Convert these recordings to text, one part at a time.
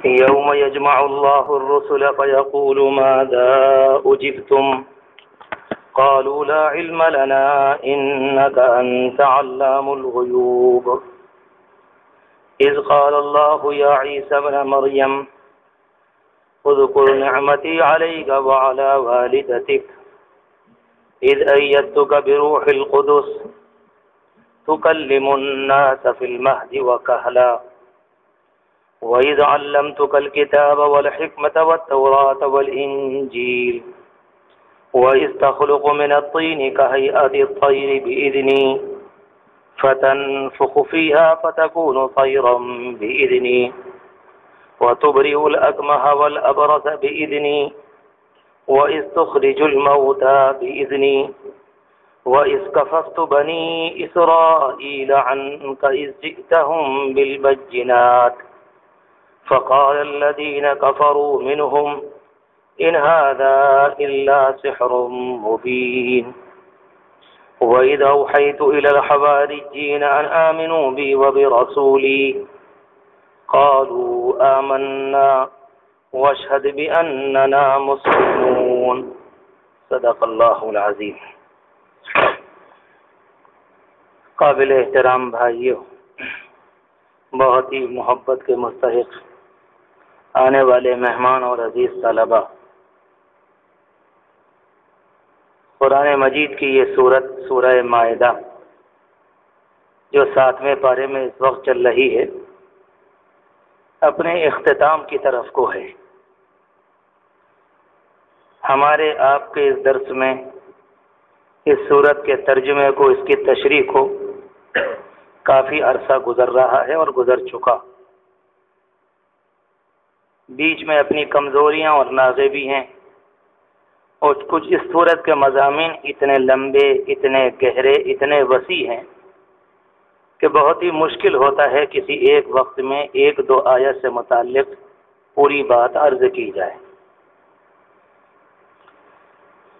يوم يجمع الله الرسل فيقول ماذا أجبتم قالوا لا علم لنا إنك أنت علام الغيوب إذ قال الله يا عيسى ابن مريم اذكر نعمتي عليك وعلى والدتك إذ أيدتك بروح القدس تكلم الناس في المهد وكهلا وإذ علمتك الكتاب والحكمة والتوراة والإنجيل وإذ تخلق من الطين كهيئة الطير بإذني فتنفخ فيها فتكون طيرا بإذني وتبرئ الأكمه والأبرص بإذني وإذ تخرج الموتى بإذني وإذ كففت بني إسرائيل عنك إذ جئتهم بالبينات فقال الذين كفروا منهم إن هذا إلا سحر مبين وإذ أوحيت إلى الحواريين أن آمنوا بي وبرسولي قالوا آمنا واشهد بأننا مسلمون صدق اللہ العظیم۔ قابل احترام بھائیوں، بہت ہی محبت کے مستحق آنے والے مہمان اور عزیز طلباء، قرآن مجید کی یہ سورت سورہ مائدہ جو 7ویں پارے میں اس وقت چل رہی ہے، اپنے اختتام کی طرف کو ہے۔ ہمارے آپ کے اس درس میں اس سورت کے ترجمے کو، اس کی تشریح کو کافی عرصہ گزر رہا ہے اور گزر چکا۔ بیچ میں اپنی کمزوریاں اور ناغے بھی ہیں، اور کچھ اس سورت کے مضامین اتنے لمبے، اتنے گہرے، اتنے وسیع ہیں کہ بہت ہی مشکل ہوتا ہے کسی ایک وقت میں 1-2 آیت سے متعلق پوری بات عرض کی جائے۔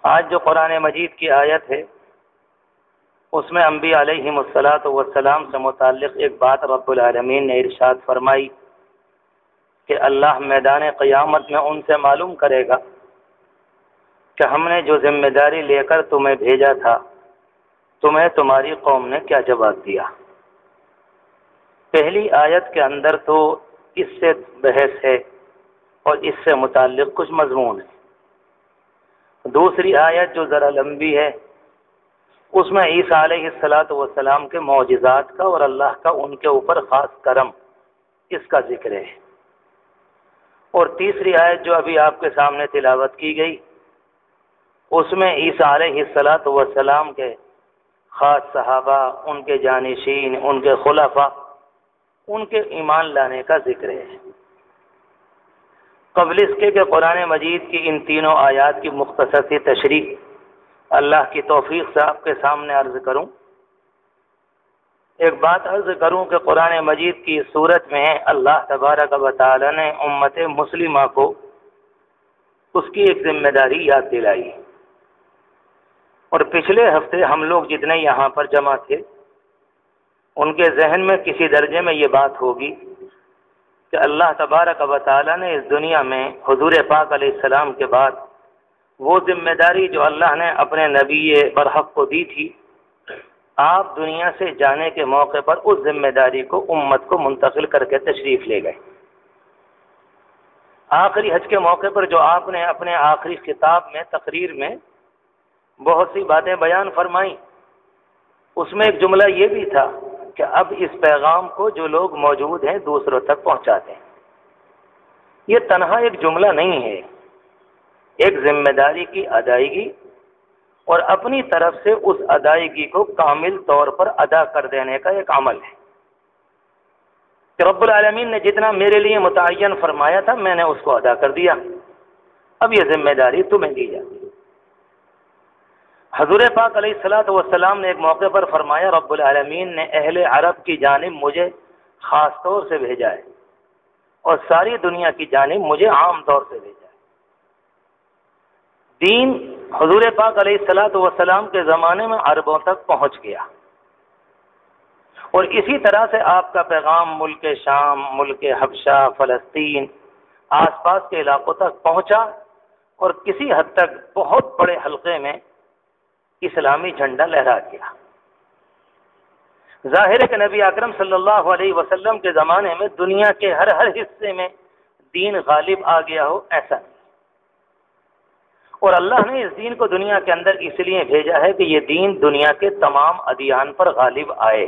آج جو قرآن مجید کی آیت ہے، اس میں انبیاء علیہم السلام سے متعلق ایک بات رب العالمین نے ارشاد فرمائی کہ اللہ میدان قیامت میں ان سے معلوم کرے گا کہ ہم نے جو ذمہ داری لے کر تمہیں بھیجا تھا، تمہیں تمہاری قوم نے کیا جواب دیا۔ پہلی آیت کے اندر تو اس سے بحث ہے اور اس سے متعلق کچھ مضمون ہے۔ دوسری آیت جو ذرا لمبی ہے، اس میں عیسیٰ علیہ السلام کے معجزات کا اور اللہ کا ان کے اوپر خاص کرم، اس کا ذکر ہے۔ اور تیسری آیت جو ابھی آپ کے سامنے تلاوت کی گئی، اس میں عیسیٰ علیہ السلام کے خاص صحابہ، ان کے جانشین، ان کے خلفاء، ان کے ایمان لانے کا ذکر ہے۔ قبل اس کے کہ قرآن مجید کی ان تینوں آیات کی مختصر سی تشریح اللہ کی توفیق سے آپ کے سامنے عرض کروں، ایک بات عرض کروں کہ قرآن مجید کی صورت میں اللہ تبارک و تعالی نے امت مسلمہ کو اس کی ایک ذمہ داری یاد دلائی۔ اور پچھلے ہفتے ہم لوگ جتنے یہاں پر جمع تھے، ان کے ذہن میں کسی درجے میں یہ بات ہوگی کہ اللہ تبارک و تعالی نے اس دنیا میں حضور پاک علیہ السلام کے بعد وہ ذمہ داری جو اللہ نے اپنے نبی برحق کو دی تھی، آپ دنیا سے جانے کے موقع پر اس ذمہ داری کو امت کو منتقل کر کے تشریف لے گئے۔ آخری حج کے موقع پر جو آپ نے اپنے آخری خطاب میں، تقریر میں بہت سی باتیں بیان فرمائیں، اس میں ایک جملہ یہ بھی تھا کہ اب اس پیغام کو جو لوگ موجود ہیں دوسروں تک پہنچاتے ہیں۔ یہ تنہا ایک جملہ نہیں ہے، ایک ذمہ داری کی ادائیگی اور اپنی طرف سے اس ادائیگی کو کامل طور پر ادا کر دینے کا ایک عمل ہے کہ رب العالمین نے جتنا میرے لیے متعین فرمایا تھا میں نے اس کو ادا کر دیا، اب یہ ذمہ داری تمہیں دی جاتی ہے۔ حضور پاک علیہ السلام نے ایک موقع پر فرمایا رب العالمین نے اہل عرب کی جانب مجھے خاص طور سے بھیجا ہے اور ساری دنیا کی جانب مجھے عام طور سے بھیجا ہے۔ دین حضور پاک علیہ السلام کے زمانے میں عربوں تک پہنچ گیا، اور اسی طرح سے آپ کا پیغام ملک شام، ملک حبشہ، فلسطین آس پاس کے علاقوں تک پہنچا اور کسی حد تک بہت بڑے حلقے میں اسلامی جھنڈا لہرا دیا۔ ظاہر ہے کہ نبی اکرم صلی اللہ علیہ وسلم کے زمانے میں دنیا کے ہر حصے میں دین غالب آ گیا ہو، ایسا نہیں، اور اللہ نے اس دین کو دنیا کے اندر اس لیے بھیجا ہے کہ یہ دین دنیا کے تمام ادیان پر غالب آئے۔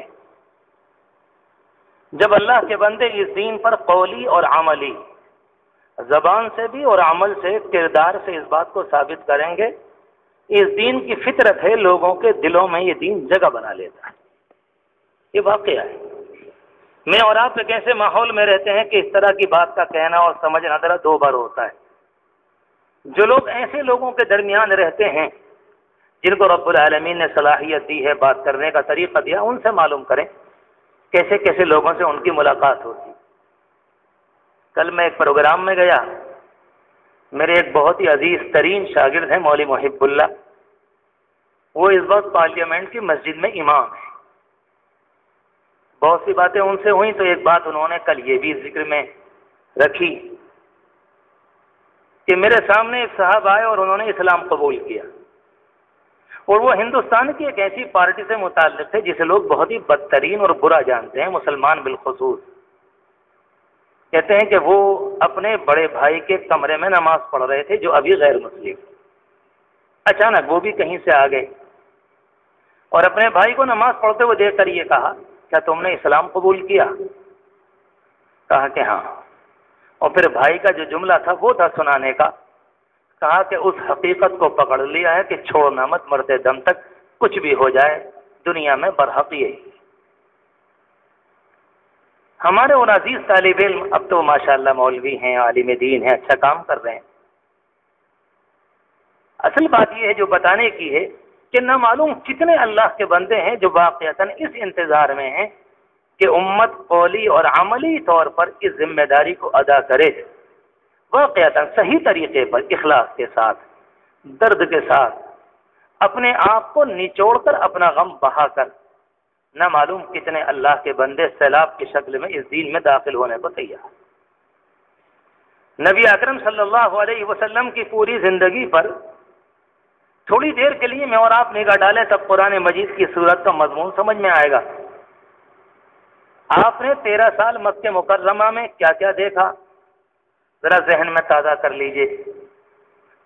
جب اللہ کے بندے اس دین پر قولی اور عملی، زبان سے بھی اور عمل سے، کردار سے اس بات کو ثابت کریں گے، اس دین کی فطرت ہے، لوگوں کے دلوں میں یہ دین جگہ بنا لیتا ہے۔ یہ واقعہ ہے۔ میں اور آپ ایک ایسے ماحول میں رہتے ہیں کہ اس طرح کی بات کا کہنا اور سمجھنا ذرا دو بار ہوتا ہے۔ جو لوگ ایسے لوگوں کے درمیان رہتے ہیں جن کو رب العالمین نے صلاحیت دی ہے، بات کرنے کا طریقہ دیا، ان سے معلوم کریں کیسے کیسے لوگوں سے ان کی ملاقات ہوتی۔ کل میں ایک پروگرام میں گیا، میرے ایک بہت ہی عزیز ترین شاگرد ہیں مولوی محب اللہ، وہ اس وقت پارلیمنٹ کی مسجد میں امام ہیں۔ بہت سی باتیں ان سے ہوئیں، تو ایک بات انہوں نے کل یہ بھی ذکر میں رکھی کہ میرے سامنے ایک صاحب آئے اور انہوں نے اسلام قبول کیا، اور وہ ہندوستان کی ایک ایسی پارٹی سے متعلق تھے جسے لوگ بہت ہی بدترین اور برا جانتے ہیں، مسلمان بالخصوص۔ کہتے ہیں کہ وہ اپنے بڑے بھائی کے کمرے میں نماز پڑھ رہے تھے جو ابھی غیر مسلم، اچانک وہ بھی کہیں سے آ گئے اور اپنے بھائی کو نماز پڑھتے ہوئے دیکھ کر یہ کہا، کیا تم نے اسلام قبول کیا؟ کہا کہ ہاں۔ اور پھر بھائی کا جو جملہ تھا وہ تھا سنانے کا، کہا کہ اس حقیقت کو پکڑ لیا ہے کہ چھوڑنا مت، مرتے دم تک کچھ بھی ہو جائے دنیا میں برحق یہی۔ ہمارے اور عزیز طالب علم اب تو ماشاءاللہ مولوی ہیں، عالم دین ہیں، اچھا کام کر رہے ہیں۔ اصل بات یہ ہے جو بتانے کی ہے کہ نہ معلوم کتنے اللہ کے بندے ہیں جو واقعتاً اس انتظار میں ہیں کہ امت قولی اور عملی طور پر اس ذمہ داری کو ادا کرے، واقعتاً صحیح طریقے پر، اخلاص کے ساتھ، درد کے ساتھ، اپنے آپ کو نچوڑ کر، اپنا غم بہا کر۔ نہ معلوم کتنے اللہ کے بندے سیلاب کی شکل میں اس دین میں داخل ہونے کو تیار۔ نبی اکرم صلی اللہ علیہ وسلم کی پوری زندگی پر تھوڑی دیر کے لیے میں اور آپ نگاہ ڈالیں تب قرآن مجید کی صورت کا مضمون سمجھ میں آئے گا۔ آپ نے 13 سال مکہ مکرمہ میں کیا کیا دیکھا، ذرا ذہن میں تازہ کر لیجئے۔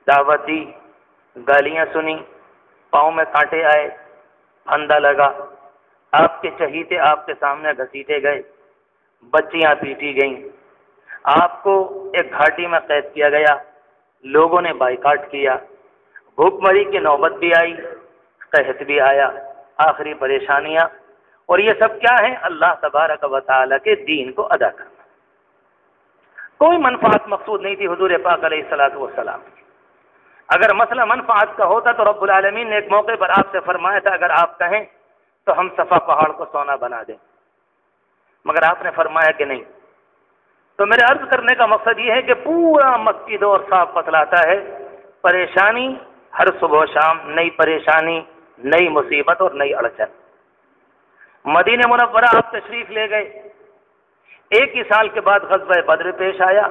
دعوت دی، گالیاں سنی، پاؤں میں کانٹے آئے، پھندا لگا، آپ کے چہیتے آپ کے سامنے گھسیٹے گئے، بچیاں پیٹی گئیں، آپ کو ایک گھاٹی میں قید کیا گیا، لوگوں نے بائیکاٹ کیا، بھوک مری کی نوبت بھی آئی، قحط بھی آیا، آخری پریشانیاں، اور یہ سب کیا ہیں؟ اللہ تبارک و تعالیٰ کے دین کو ادا کرنا۔ کوئی منفعت مقصود نہیں تھی حضور پاک علیہ الصلوۃ والسلام کی۔ اگر مسئلہ منفعت کا ہوتا تو رب العالمین نے ایک موقع پر آپ سے فرمایا تھا اگر آپ کہیں تو ہم صفا پہاڑ کو سونا بنا دیں، مگر آپ نے فرمایا کہ نہیں۔ تو میرے عرض کرنے کا مقصد یہ ہے کہ پورا مکی دور صاف بتلاتا ہے، پریشانی ہر صبح و شام، نئی پریشانی، نئی مصیبت اور نئی اڑچن۔ مدینہ منورہ آپ تشریف لے گئے، ایک ہی سال کے بعد غزوہ بدر پیش آیا،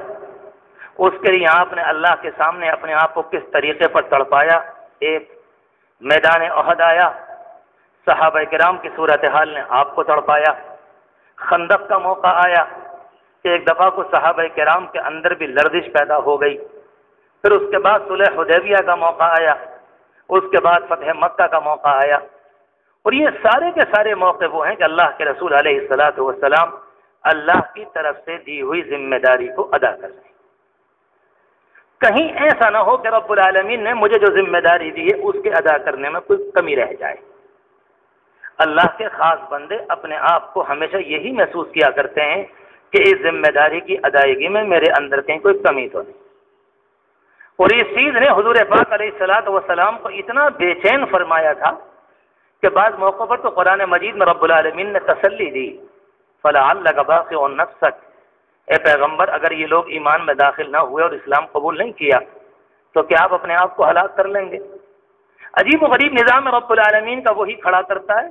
اس کے لیے آپ نے اللہ کے سامنے اپنے آپ کو کس طریقے پر تڑپایا۔ ایک میدان احد آیا، صحابہ کرام کی صورتحال نے آپ کو تڑپایا۔ خندق کا موقع آیا کہ ایک دفعہ کو صحابہ کرام کے اندر بھی لرزش پیدا ہو گئی۔ پھر اس کے بعد صلح حدیبیہ کا موقع آیا، اس کے بعد فتح مکہ کا موقع آیا، اور یہ سارے کے سارے موقع وہ ہیں کہ اللہ کے رسول علیہ الصلوۃ والسلام اللہ کی طرف سے دی ہوئی ذمہ داری کو ادا کر رہے ہیں۔ کہیں ایسا نہ ہو کہ رب العالمین نے مجھے جو ذمہ داری دی ہے اس کے ادا کرنے میں کوئی کمی رہ جائے۔ اللہ کے خاص بندے اپنے آپ کو ہمیشہ یہی محسوس کیا کرتے ہیں کہ اس ذمہ داری کی ادائیگی میں میرے اندر کہیں کوئی کمی تو نہیں، اور اس چیز نے حضور پاک علیہ الصلوۃ والسلام کو اتنا بے چین فرمایا تھا کہ بعض موقعوں پر تو قرآن مجید میں رب العالمین نے تسلی دی، فَلَعَلَّكَ بَاخِعٌ نَفْسَكَ، اے پیغمبر اگر یہ لوگ ایمان میں داخل نہ ہوئے اور اسلام قبول نہیں کیا تو کیا آپ اپنے آپ کو ہلاک کر لیں گے؟ عجیب و غریب نظام رب العالمین کا وہی کھڑا کرتا ہے،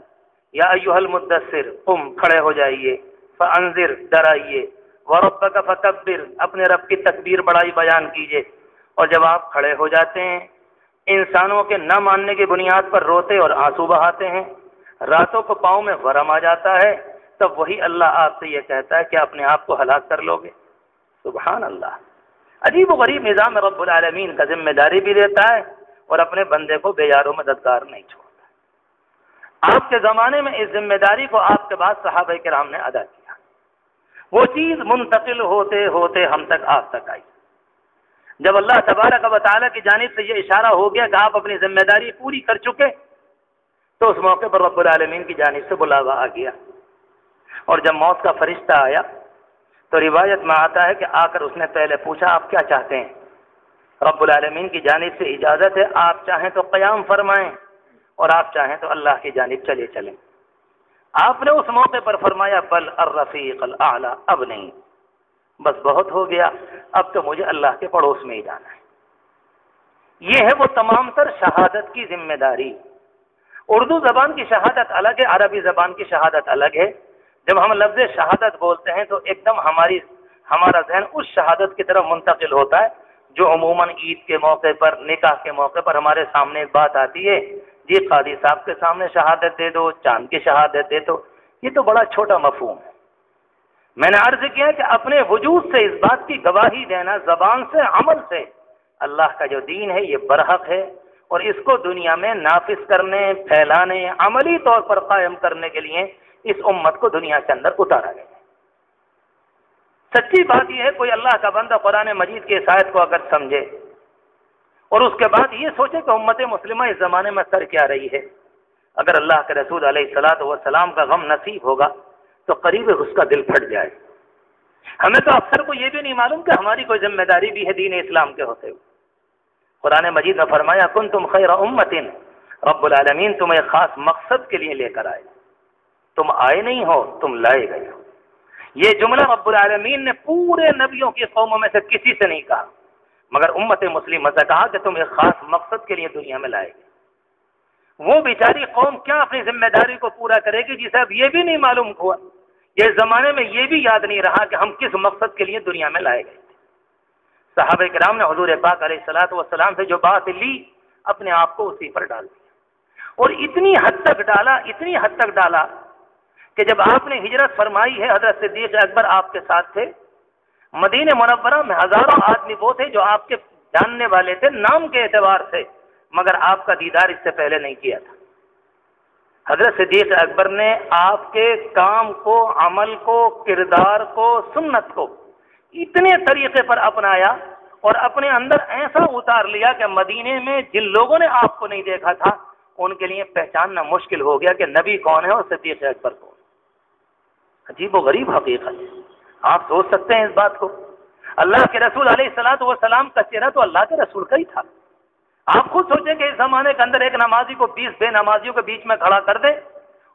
یا ایھا المدثر قم، کھڑے ہو جائیے، فانذر، ڈرائیے، وَرَبَّكَ فَكَبِّرْ، اپنے رب کی تکبیر بڑائی بیان کیجئے۔ اور جب آپ کھڑے ہو جاتے ہیں، انسانوں کے نہ ماننے کی بنیاد پر روتے اور آنسو بہاتے ہیں، راتوں کو پاؤں میں ورم آ جاتا ہے، تب وہی اللہ آپ سے یہ کہتا ہے کہ اپنے آپ کو ہلاک کر لو گے۔ سبحان اللہ، عجیب و غریب نظام رب العالمین کا، ذمہ داری بھی دیتا ہے اور اپنے بندے کو بے یار و مددگار نہیں چھوڑتا۔ آپ کے زمانے میں اس ذمہ داری کو آپ کے بعد صحابہ کرام نے ادا کیا، وہ چیز منتقل ہوتے ہوتے ہم تک آپ تک آئی۔ جب اللہ تبارک و تعالیٰ کی جانب سے یہ اشارہ ہو گیا کہ آپ اپنی ذمہ داری پوری کر چکے، تو اس موقع پر رب العالمین کی جانب سے بلاوا آ گیا، اور جب موت کا فرشتہ آیا تو روایت میں آتا ہے کہ آ کر اس نے پہلے پوچھا آپ کیا چاہتے ہیں؟ رب العالمین کی جانب سے اجازت ہے، آپ چاہیں تو قیام فرمائیں اور آپ چاہیں تو اللہ کی جانب چلے چلیں۔ آپ نے اس موقع پر فرمایا بل الرفیق الاعلی، اب نہیں، بس بہت ہو گیا، اب تو مجھے اللہ کے پڑوس میں ہی جانا ہے۔ یہ ہے وہ تمام تر شہادت کی ذمہ داری۔ اردو زبان کی شہادت الگ ہے، عربی زبان کی شہادت الگ ہے۔ جب ہم لفظ شہادت بولتے ہیں تو ایک دم ہمارا ذہن اس شہادت کی طرف منتقل ہوتا ہے جو عموماً عید کے موقع پر، نکاح کے موقع پر ہمارے سامنے ایک بات آتی ہے، جی قاضی صاحب کے سامنے شہادت دے دو، چاند کی شہادت دے دو۔ یہ تو بڑا چھوٹا مفہوم ہے۔ میں نے عرض کیا کہ اپنے وجود سے اس بات کی گواہی دینا، زبان سے، عمل سے، اللہ کا جو دین ہے یہ برحق ہے، اور اس کو دنیا میں نافذ کرنے، پھیلانے، عملی طور پر قائم کرنے کے لیے اس امت کو دنیا کے اندر اتارا گیا۔ سچی بات یہ ہے، کوئی اللہ کا بندہ قرآن مجید کی اس آیت کو اگر سمجھے اور اس کے بعد یہ سوچے کہ امت مسلمہ اس زمانے میں کر کیا رہی ہے، اگر اللہ کے رسول علیہ الصلاۃ والسلام کا غم نصیب ہوگا تو قریب اس کا دل پھٹ جائے۔ ہمیں تو اکثر کو یہ بھی نہیں معلوم کہ ہماری کوئی ذمہ داری بھی ہے دین اسلام کے ہوتے ہوئے۔ قرآن مجید میں فرمایا کنتم خیر امت، رب العالمین تمہیں ایک خاص مقصد کے لیے لے کر آئے، تم آئے نہیں ہو، تم لائے گئے ہو۔ یہ جملہ رب العالمین نے پورے نبیوں کی قوموں میں سے کسی سے نہیں کہا، مگر امت مسلمہ سے کہا کہ تم ایک خاص مقصد کے لیے دنیا میں لائے گئے۔ وہ بیچاری قوم کیا اپنی ذمہ داری کو پورا کرے گی جسے اب یہ بھی نہیں معلوم ہوا، یہ زمانے میں یہ بھی یاد نہیں رہا کہ ہم کس مقصد کے لیے دنیا میں لائے گئے تھے۔ صحابہ کرام نے حضور پاک علیہ الصلوۃ والسلام سے جو بات لی، اپنے آپ کو اسی پر ڈال دیا، اور اتنی حد تک ڈالا کہ جب آپ نے ہجرت فرمائی ہے، حضرت صدیق اکبر آپ کے ساتھ تھے، مدینہ منورہ میں ہزاروں آدمی وہ تھے جو آپ کے جاننے والے تھے نام کے اعتبار سے، مگر آپ کا دیدار اس سے پہلے نہیں کیا تھا۔ حضرت صدیق اکبر نے آپ کے کام کو، عمل کو، کردار کو، سنت کو اتنے طریقے پر اپنایا اور اپنے اندر ایسا اتار لیا کہ مدینے میں جن لوگوں نے آپ کو نہیں دیکھا تھا ان کے لیے پہچاننا مشکل ہو گیا کہ نبی کون ہے اور صدیق اکبر کون۔ عجیب و غریب حقیقت ہے، آپ سوچ سکتے ہیں اس بات کو۔ اللہ کے رسول علیہ الصلوۃ والسلام کا چہرہ تو اللہ کے رسول کا ہی تھا۔ آپ خود سوچیں کہ اس زمانے کے اندر ایک نمازی کو 20 بے نمازیوں کے بیچ میں کھڑا کر دے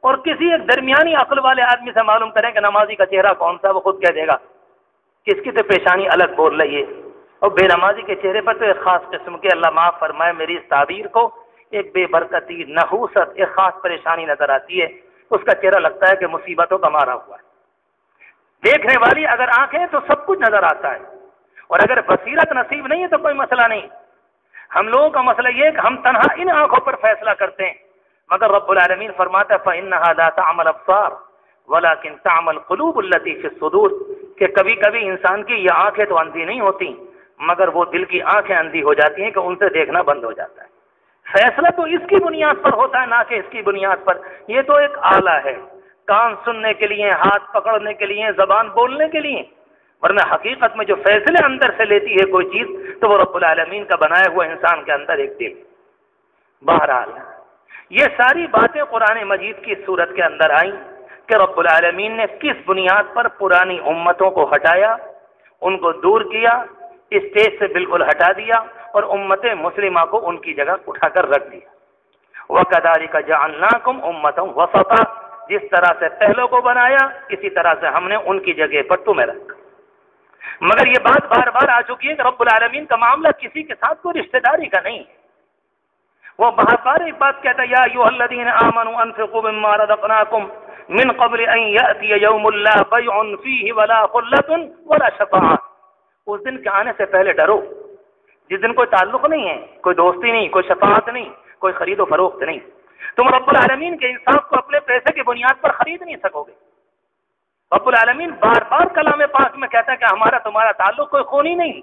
اور کسی ایک درمیانی عقل والے آدمی سے معلوم کریں کہ نمازی کا چہرہ کون سا، وہ خود کہہ دے گا کس کی تو پیشانی الگ بول رہی ہے، اور بے نمازی کے چہرے پر تو ایک خاص قسم کے، اللہ معاف فرمائے میری اس تعبیر کو، ایک بے برکتی، نحوست، ایک خاص پریشانی نظر آتی ہے۔ اس کا چہرہ لگتا ہے کہ مصیبتوں کا مارا ہوا ہے۔ دیکھنے والی اگر آنکھیں تو سب کچھ نظر آتا ہے، اور اگر بصیرت نصیب نہیں ہے تو کوئی مسئلہ نہیں۔ ہم لوگوں کا مسئلہ یہ ہے کہ ہم تنہا ان آنکھوں پر فیصلہ کرتے ہیں، مگر رب العالمین فرماتا ہے فَإِنَّهَا لَا تَعْمَى الْأَبْصَارُ وَلَكِنْ تَعْمَى الْقُلُوبُ الَّتِي فِي الصُّدُورِ، کہ کبھی کبھی انسان کی یہ آنکھیں تو اندھی نہیں ہوتی، مگر وہ دل کی آنکھیں اندھی ہو جاتی ہیں کہ ان سے دیکھنا بند ہو جاتا ہے۔ فیصلہ تو اس کی بنیاد پر ہوتا ہے، نہ کہ اس کی بنیاد پر۔ یہ تو ایک آلہ ہے، کان سننے کے لیے، ہاتھ پکڑنے کے لیے، زبان بولنے کے لیے، ورنہ حقیقت میں جو فیصلے اندر سے لیتی ہے کوئی چیز تو وہ رب العالمین کا بنایا ہوا انسان کے اندر ایک دل۔ بہرحال یہ ساری باتیں قرآن مجید کی صورت کے اندر آئیں کہ رب العالمین نے کس بنیاد پر پرانی امتوں کو ہٹایا، ان کو دور کیا، اسٹیج سے بالکل ہٹا دیا اور امت مسلمہ کو ان کی جگہ اٹھا کر رکھ دیا۔ وَكَذَلِكَ جَعَلْنَاكُمْ أُمَّةً وَسَطًا، جس طرح سے پہلوں کو بنایا اسی طرح سے ہم نے ان کی جگہ پر تمہیں رکھا۔ مگر یہ بات بار بار آ چکی ہے کہ رب العالمین کا معاملہ کسی کے ساتھ کوئی رشتہ داری کا نہیں ہے۔ وہ بار بار ایک بات کہتا ہے یا ایھا الذین آمنوا انفقوا مما رزقناکم من قبل ان یأتی یوم لا بیع فیہ ولا خلۃ ولا شفاعۃ، اس دن کے آنے سے پہلے ڈرو جس دن کوئی تعلق نہیں ہے، کوئی دوستی نہیں، کوئی شفاعت نہیں، کوئی خرید و فروخت نہیں، تم رب العالمین کے انصاف کو اپنے پیسے کی بنیاد پر خرید نہیں سکو گے۔ رب العالمین بار بار کلام پاک میں کہتا ہے کہ ہمارا تمہارا تعلق کوئی خونی نہیں،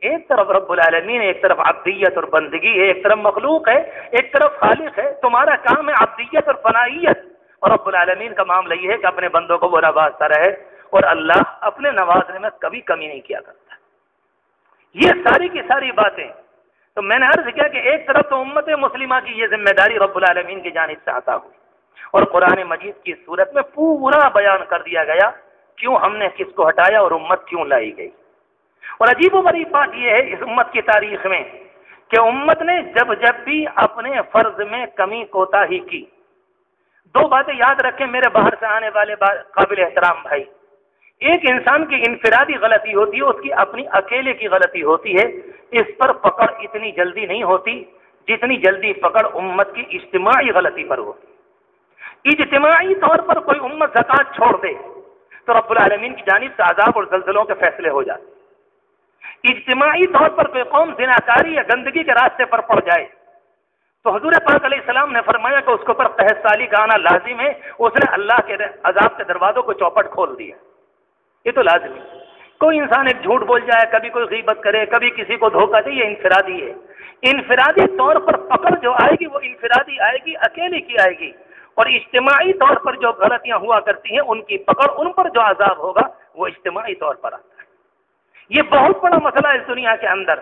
ایک طرف رب العالمین ہے، ایک طرف عبدیت اور بندگی ہے، ایک طرف مخلوق ہے، ایک طرف خالق ہے، تمہارا کام ہے عبدیت اور فنائیت، اور رب العالمین کا معاملہ یہ ہے کہ اپنے بندوں کو وہ نوازتا رہے، اور اللہ اپنے نوازنے میں کبھی کمی نہیں کیا کرتا۔ یہ ساری کی ساری باتیں تو میں نے عرض کیا کہ ایک طرف تو امت مسلمہ کی یہ ذمہ داری رب العالمین کی جانب سے عطا ہوئی، اور قرآن مجید کی صورت میں پورا بیان کر دیا گیا کیوں ہم نے کس کو ہٹایا اور امت کیوں لائی گئی۔ اور عجیب و غریب بات یہ ہے اس امت کی تاریخ میں کہ امت نے جب جب بھی اپنے فرض میں کمی کوتاہی کی، دو باتیں یاد رکھیں میرے باہر سے آنے والے قابل احترام بھائی، ایک انسان کی انفرادی غلطی ہوتی ہے، اس کی اپنی اکیلے کی غلطی ہوتی ہے، اس پر پکڑ اتنی جلدی نہیں ہوتی جتنی جلدی پکڑ امت کی اجتماعی غلطی پر ہوتی۔ اجتماعی طور پر کوئی امت زکوٰۃ چھوڑ دے تو رب العالمین کی جانب سے عذاب اور زلزلوں کے فیصلے ہو جاتے۔ اجتماعی طور پر کوئی قوم زناکاری یا گندگی کے راستے پر پڑ جائے تو حضور پاک علیہ السلام نے فرمایا کہ اس کے اوپر قحط سالی کا آنا لازم ہے، اس نے اللہ کے عذاب کے دروازوں کو چوپٹ کھول دیا، یہ تو لازمی۔ کوئی انسان ایک جھوٹ بول جائے، کبھی کوئی غیبت کرے، کبھی کسی کو دھوکہ دے، یہ انفرادی ہے۔ انفرادی طور پر پکڑ جو آئے گی وہ انفرادی آئے گی، اکیلے کی آئے گی، اور اجتماعی طور پر جو غلطیاں ہوا کرتی ہیں ان کی پکڑ، ان پر جو عذاب ہوگا وہ اجتماعی طور پر آتا ہے۔ یہ بہت بڑا مسئلہ ہے اس دنیا کے اندر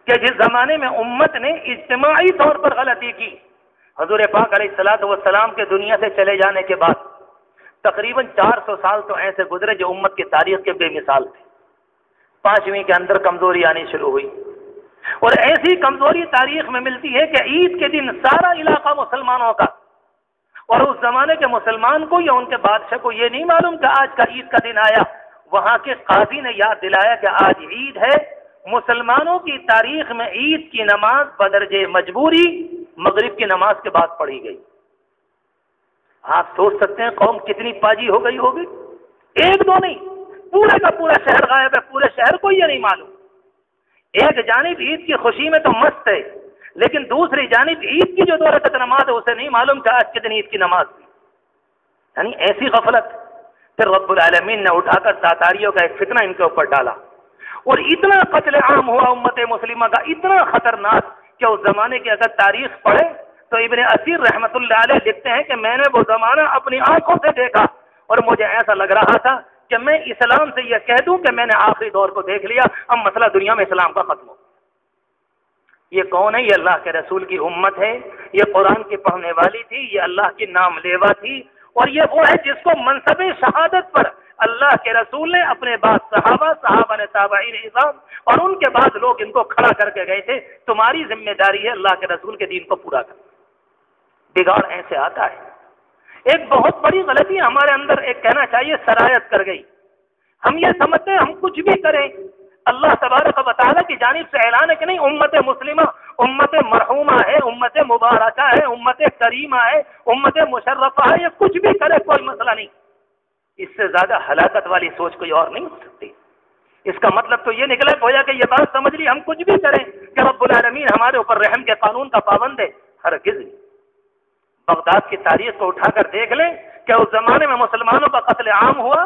کہ جس زمانے میں امت نے اجتماعی طور پر غلطی کی، حضور پاک علیہ السلام کے دنیا سے چلے جانے کے بعد تقریباً 400 سال تو ایسے گزرے جو امت کی تاریخ کے بے مثال تھے۔ 5ویں کے اندر کمزوری آنی شروع ہوئی، اور ایسی کمزوری تاریخ میں ملتی ہے کہ عید کے دن سارا علاقہ مسلمانوں کا، اور اس زمانے کے مسلمان کو یا ان کے بادشاہ کو یہ نہیں معلوم کہ آج کا عید کا دن آیا، وہاں کے قاضی نے یاد دلایا کہ آج عید ہے۔ مسلمانوں کی تاریخ میں عید کی نماز بدرجہ مجبوری مغرب کی نماز کے بعد پڑھی گئی۔ آپ سوچ سکتے ہیں قوم کتنی پاجی ہو گئی ہوگی، ایک دو نہیں، پورے کا پورا شہر غائب ہے، پورے شہر کو یہ نہیں معلوم۔ ایک جانب عید کی خوشی میں تو مست ہے، لیکن دوسری جانب عید کی جو 2 رکعت نماز ہے اسے نہیں معلوم کہ آج کے دن عید کی نماز تھی، یعنی ایسی غفلت۔ پھر رب العالمین نے اٹھا کر تاتاریوں کا ایک فتنہ ان کے اوپر ڈالا، اور اتنا قتل عام ہوا امت مسلمہ کا، اتنا خطرناک کہ اس زمانے کی اگر تاریخ پڑھے تو ابن اسیر رحمت اللہ علیہ لکھتے ہیں کہ میں نے وہ زمانہ اپنی آنکھوں سے دیکھا، اور مجھے ایسا لگ رہا تھا کہ میں اسلام سے یہ کہہ دوں کہ میں نے آخری دور کو دیکھ لیا، اب مسئلہ دنیا میں اسلام کا ختم ہو۔ یہ کون ہے؟ یہ اللہ کے رسول کی امت ہے، یہ قرآن کی پڑھنے والی تھی، یہ اللہ کی نام لیوا تھی، اور یہ وہ ہے جس کو منصب شہادت پر اللہ کے رسول نے اپنے بعد صحابہ نے تابعین اعظام اور ان کے بعد لوگ ان کو کھڑا کر کے گئے تھے، تمہاری ذمہ داری ہے اللہ کے رسول کے دین کو پورا کرنا۔ بگاڑ ایسے آتا ہے۔ ایک بہت بڑی غلطی ہمارے اندر ایک کہنا چاہیے سرایت کر گئی، ہم یہ سمجھتے ہیں ہم کچھ بھی کریں، اللہ تبارک و تعالیٰ کی جانب سے اعلان ہے کہ نہیں، امت مسلمہ امت مرحومہ ہے، امت مبارکہ ہے، امت کریمہ ہے، امت مشرفہ ہے، یہ کچھ بھی کرے کوئی مسئلہ نہیں۔ اس سے زیادہ ہلاکت والی سوچ کوئی اور نہیں ہو سکتی۔ اس کا مطلب تو یہ نکلا گویا کہ یہ بات سمجھ لی ہم کچھ بھی کریں کہ رب العالمین ہمارے اوپر رحم کے قانون کا پابند ہے، ہرگز نہیں۔ بغداد کی تاریخ کو اٹھا کر دیکھ لیں کہ اس زمانے میں مسلمانوں کا قتل عام ہوا،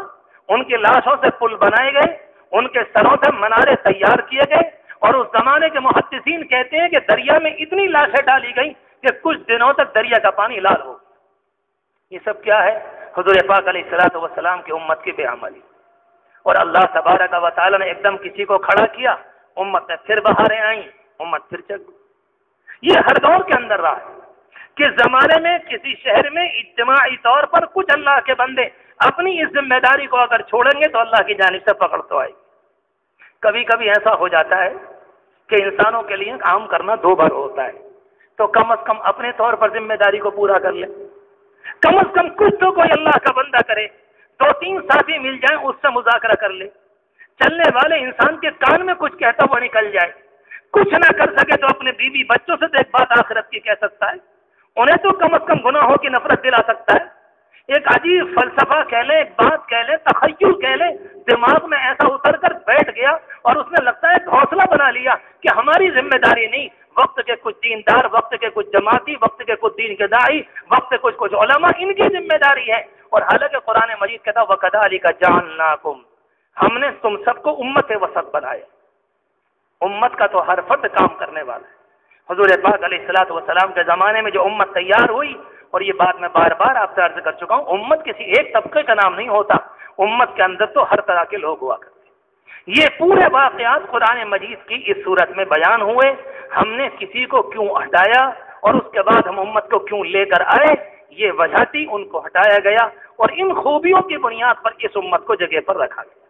ان کی لاشوں سے پل بنائے گئے، ان کے سروں سے منارے تیار کیے گئے، اور اس زمانے کے محدثین کہتے ہیں کہ دریا میں اتنی لاشیں ڈالی گئی کہ کچھ دنوں تک دریا کا پانی لال ہو۔ یہ سب کیا ہے؟ حضور پاک علیہ السلام کی امت کی بے عملی، اور اللہ تبارک و تعالیٰ نے ایک دم کسی کو کھڑا کیا، امت میں پھر بہاریں آئیں، امت پھر چل گئی۔ یہ ہر دور کے اندر رہا ہے کہ زمانے میں کسی شہر میں اجتماعی طور پر کچھ اللہ کے بندے اپنی اس ذمہ داری کو اگر چھوڑیں گے تو اللہ کی جانب سے پکڑ تو آئے گی۔ کبھی کبھی ایسا ہو جاتا ہے کہ انسانوں کے لیے کام کرنا 2 بار ہوتا ہے، تو کم از کم اپنے طور پر ذمہ داری کو پورا کر لیں، کم از کم کچھ تو کوئی اللہ کا بندہ کرے، 2-3 ساتھی مل جائیں اس سے مذاکرہ کر لے، چلنے والے انسان کے کان میں کچھ کہتا ہوا نکل جائے، کچھ نہ کر سکے تو اپنے بیوی بچوں سے تو ایک بات آخرت کی کہہ سکتا ہے، انہیں تو کم از کم گناہوں کی نفرت دلا سکتا ہے۔ ایک عجیب فلسفہ کہہ لیں، ایک بات کہہ لیں، تخیل کہہ لیں، دماغ میں ایسا اتر کر بیٹھ گیا اور اس نے لگتا ہے ایک حوصلہ بنا لیا کہ ہماری ذمہ داری نہیں، وقت کے کچھ دیندار، وقت کے کچھ جماعتی، وقت کے کچھ دین کے داعی، وقت کے کچھ علماء، ان کی ذمہ داری ہے۔ اور حالانکہ قرآن مجید کہتا وَكَذَلِكَ جَعَلْنَاكُمْ، ہم نے تم سب کو امت وسط بنایا۔ امت کا تو ہر فرد کام کرنے والا ہے۔ حضور پاک علیہ الصلوۃ والسلام کے زمانے میں جو امت تیار ہوئی، اور یہ بات میں بار بار آپ سے عرض کر چکا ہوں، امت کسی ایک طبقے کا نام نہیں ہوتا، امت کے اندر تو ہر طرح کے لوگ ہوا کرتے۔ یہ پورے واقعات قرآن مجید کی اس صورت میں بیان ہوئے، ہم نے کسی کو کیوں ہٹایا اور اس کے بعد ہم امت کو کیوں لے کر آئے، یہ وجہ تھی، ان کو ہٹایا گیا اور ان خوبیوں کی بنیاد پر اس امت کو جگہ پر رکھا گیا۔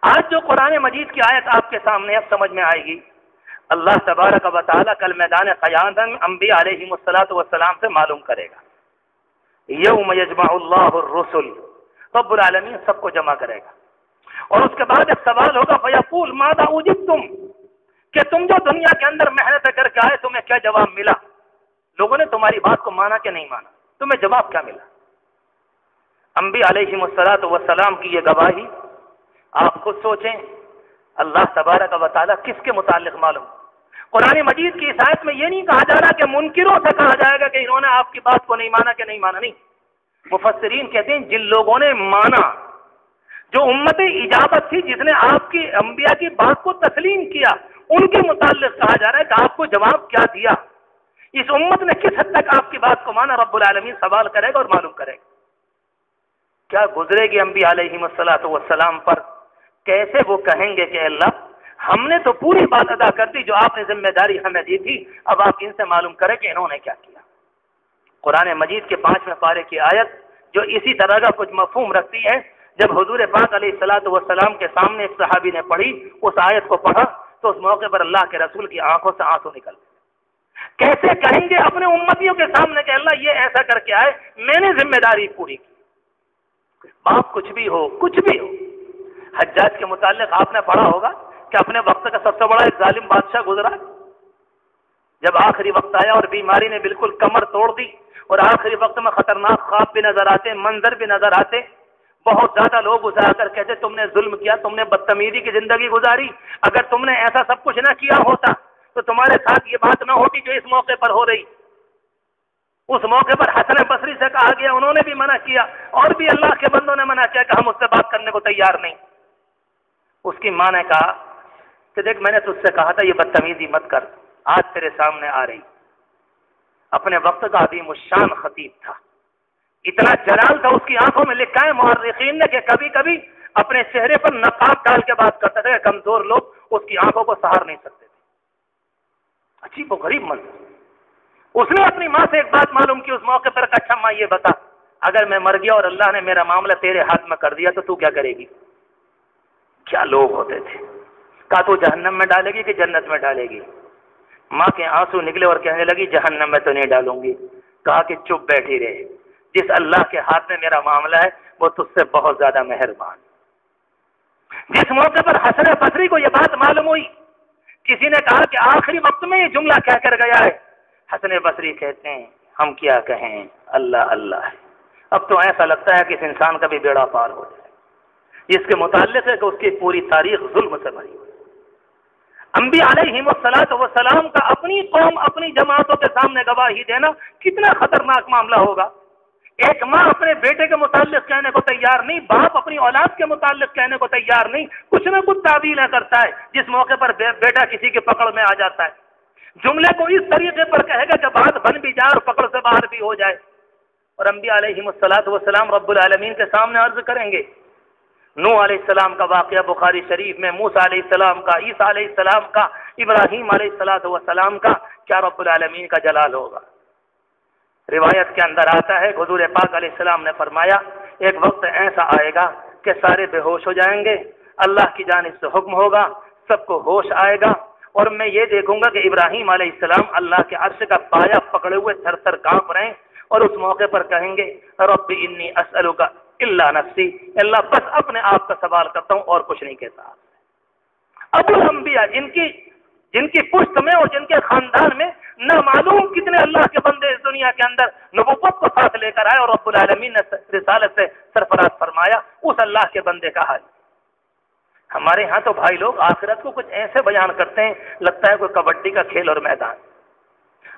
آج جو قرآن مجید کی آیت آپ کے سامنے اب سمجھ میں آئے گی، اللہ تبارک و تعالیٰ کل میدان قیامت میں انبیاء علیہم الصلوۃ والسلام سے معلوم کرے گا۔ یوم یجمع اللہ الرسل، رب العالمین سب کو جمع کرے گا اور اس کے بعد ایک سوال ہوگا، فیقول ماذا اجبتم، کہ تم جو دنیا کے اندر محنت کر کے آئے تمہیں کیا جواب ملا؟ لوگوں نے تمہاری بات کو مانا کہ نہیں مانا؟ تمہیں جواب کیا ملا؟ انبیاء علیہم الصلوۃ والسلام کی یہ گواہی آپ خود سوچیں، اللہ تبارک و تعالیٰ کس کے متعلق معلوم؟ قرآن مجید کی اس آیت میں یہ نہیں کہا جا رہا کہ منکروں سے کہا جائے گا کہ انہوں نے آپ کی بات کو نہیں مانا کہ نہیں مانا، نہیں۔ مفسرین کہتے ہیں جن لوگوں نے مانا، جو امت اجابت تھی، جس نے آپ کی انبیاء کی بات کو تسلیم کیا، ان کے متعلق کہا جا رہا ہے کہ آپ کو جواب کیا دیا، اس امت نے کس حد تک آپ کی بات کو مانا؟ رب العالمین سوال کرے گا اور معلوم کرے گا۔ کیا گزرے گی انبیاء علیہم الصلوۃ والسلام پر؟ کیسے وہ کہیں گے کہ اللہ ہم نے تو پوری بات ادا کر دی جو آپ نے ذمہ داری ہمیں دی تھی، اب آپ ان سے معلوم کریں کہ انہوں نے کیا کیا۔ قرآن مجید کے 5ویں پارے کی آیت جو اسی طرح کا کچھ مفہوم رکھتی ہے، جب حضور پاک علیہ الصلوۃ والسلام کے سامنے ایک صحابی نے پڑھی، اس آیت کو پڑھا تو اس موقع پر اللہ کے رسول کی آنکھوں سے آنسو نکل گئے۔ کیسے کہیں گے اپنے امتیوں کے سامنے کہ اللہ یہ ایسا کر کے آئے، میں نے ذمہ داری پوری کی۔ باپ کچھ بھی ہو، کچھ بھی ہو، حجاج کے متعلق آپ نے پڑھا ہوگا کہ اپنے وقت کا سب سے بڑا ایک ظالم بادشاہ گزرا، جب آخری وقت آیا اور بیماری نے بالکل کمر توڑ دی اور آخری وقت میں خطرناک خواب بھی نظر آتے، منظر بھی نظر آتے، بہت زیادہ لوگ اسے آ کر کہتے تم نے ظلم کیا، تم نے بدتمیزی کی زندگی گزاری، اگر تم نے ایسا سب کچھ نہ کیا ہوتا تو تمہارے ساتھ یہ بات نہ ہوتی جو اس موقع پر ہو رہی۔ اس موقع پر حسن بصری سے کہا گیا، انہوں نے بھی منع کیا، اور بھی اللہ کے بندوں نے منع کیا کہ ہم اس سے بات کرنے کو تیار نہیں۔ اس کی ماں نے کہا کہ دیکھ میں نے تجھ سے کہا تھا یہ بدتمیزی مت کر، آج تیرے سامنے آ رہی۔ اپنے وقت کا عظیم الشان خطیب تھا، اتنا جلال تھا اس کی آنکھوں میں، لکھا ہے مورخین نے کہ کبھی کبھی اپنے چہرے پر نقاب ڈال کے بات کرتے تھے، کمزور لوگ اس کی آنکھوں کو سہار نہیں سکتے تھے۔ عجیب و غریب منظر۔ اس نے اپنی ماں سے ایک بات معلوم کی اس موقع پر کہ اچھا ماں یہ بتا، اگر میں مر گیا اور اللہ نے میرا معاملہ تیرے ہاتھ میں کر دیا تو تو کیا کرے گی؟ کیا لوگ ہوتے تھے، کہا تو جہنم میں ڈالے گی کہ جنت میں ڈالے گی؟ ماں کے آنسو نکلے اور کہنے لگی جہنم میں تو نہیں ڈالوں گی۔ کہا کہ چپ بیٹھی رہے، جس اللہ کے ہاتھ میں میرا معاملہ ہے وہ تجھ سے بہت زیادہ مہربان۔ جس موقع پر حسن بصری کو یہ بات معلوم ہوئی، کسی نے کہا کہ آخری وقت میں یہ جملہ کہہ کر گیا ہے، حسن بصری کہتے ہیں ہم کیا کہیں، اللہ اللہ ہے۔ اب تو ایسا لگتا ہے کہ اس انسان کا بھی بیڑا پار ہو جائے، جس کے متعلق ہے کہ اس کی پوری تاریخ ظلم سے بھری ہوئی۔ انبیاء علیہم الصلوۃ والسلام کا اپنی قوم، اپنی جماعتوں کے سامنے گواہی دینا کتنا خطرناک معاملہ ہوگا۔ ایک ماں اپنے بیٹے کے متعلق کہنے کو تیار نہیں، باپ اپنی اولاد کے متعلق کہنے کو تیار نہیں، کچھ نہ کچھ تعویلیں کرتا ہے، جس موقع پر بیٹا کسی کی پکڑ میں آ جاتا ہے، جملے کو اس طریقے پر کہے گا کہ بات بن بھی جائے اور پکڑ سے باہر بھی ہو جائے۔ اور انبیاء علیہم الصلوۃ والسلام رب العالمین کے سامنے عرض کریں گے۔ نوح علیہ السلام کا واقعہ بخاری شریف میں، موسیٰ علیہ السلام کا، عیسیٰ علیہ السلام کا، ابراہیم علیہ الصلوۃ والسلام کا، کیا رب العالمین کا جلال ہوگا۔ روایت کے اندر آتا ہے حضور پاک علیہ السلام نے فرمایا ایک وقت ایسا آئے گا کہ سارے بے ہوش ہو جائیں گے، اللہ کی جانب سے حکم ہوگا، سب کو ہوش آئے گا، اور میں یہ دیکھوں گا کہ ابراہیم علیہ السلام اللہ کے عرش کا پایا پکڑے ہوئے تھر تھر کانپ رہے ہیں، اور اس موقع پر کہیں گے رب انی اسألک الا نفسی، اللہ بس اپنے آپ کا سوال کرتا ہوں اور کچھ نہیں کہتا۔ ابو الانبیاء جن کی پشت میں اور جن کے خاندان میں نہ معلوم کتنے اللہ کے بندے اس دنیا کے اندر نبوت کو ساتھ لے کر آئے اور رب العالمین نے رسالت سے سرفراز فرمایا، اس اللہ کے بندے کا حال۔ ہمارے ہاں تو بھائی لوگ آخرت کو کچھ ایسے بیان کرتے ہیں لگتا ہے کوئی کبڈی کا کھیل اور میدان۔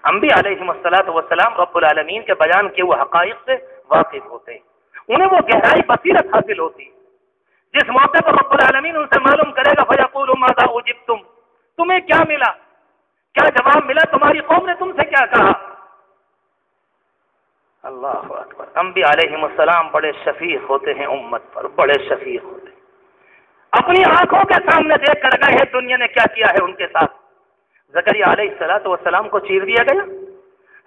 انبیاء علیہم الصلوۃ والسلام رب العالمین کے بیان کیے ہوئے حقائق سے واقف ہوتے ہیں، انہیں وہ گہرائی بصیرت حاصل ہوتی ہے۔ جس موقع پر رب العالمین ان سے معلوم کرے گا فَيَقُولُ مَاذَا أُجِبْتُمْ، تمہیں کیا ملا، کیا جواب ملا، تمہاری قوم نے تم سے کیا کہا۔ اللہ اکبر۔ انبیاء علیہم السلام بڑے شفیق ہوتے ہیں امت پر، بڑے شفیق ہوتے ہیں، اپنی آنکھوں کے سامنے دیکھ کر گئے ہیں دنیا نے کیا کیا ہے ان کے ساتھ۔ زکریا علیہ السلام کو چیر دیا گیا،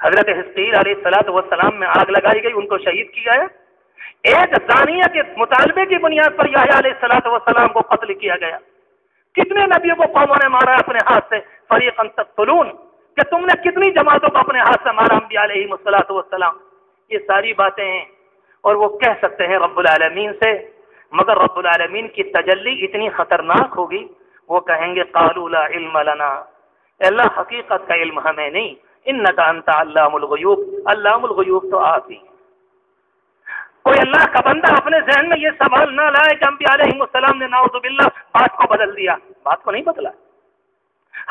حضرت حزقیل علیہ السلام میں آگ لگائی گئی، ان کو شہید کیا گیا، ایک زانیہ کے مطالبے کی بنیاد پر یحییٰ علیہ السلام کو قتل کیا گیا۔ کتنے نبیوں کو قوموں نے مارا اپنے ہاتھ سے، فریقا تقتلون، کہ تم نے کتنی جماعتوں کو اپنے ہاتھ سے مارا انبیاء علیہ السلام۔ یہ ساری باتیں ہیں اور وہ کہہ سکتے ہیں رب العالمین سے، مگر رب العالمین کی تجلی اتنی خطرناک ہوگی، وہ کہیں گے قالوا لا علم لنا، اے اللہ حقیقت کا علم ہمیں نہیں، انک انت علام الغیوب، علام الغیوب تو آپ ہی۔ کوئی اللہ کا بندہ اپنے ذہن میں یہ سوال نہ لائے کہ انبیاء علیہ السلام نے نعوذ باللہ بات کو بدل دیا، بات کو نہیں بدلا۔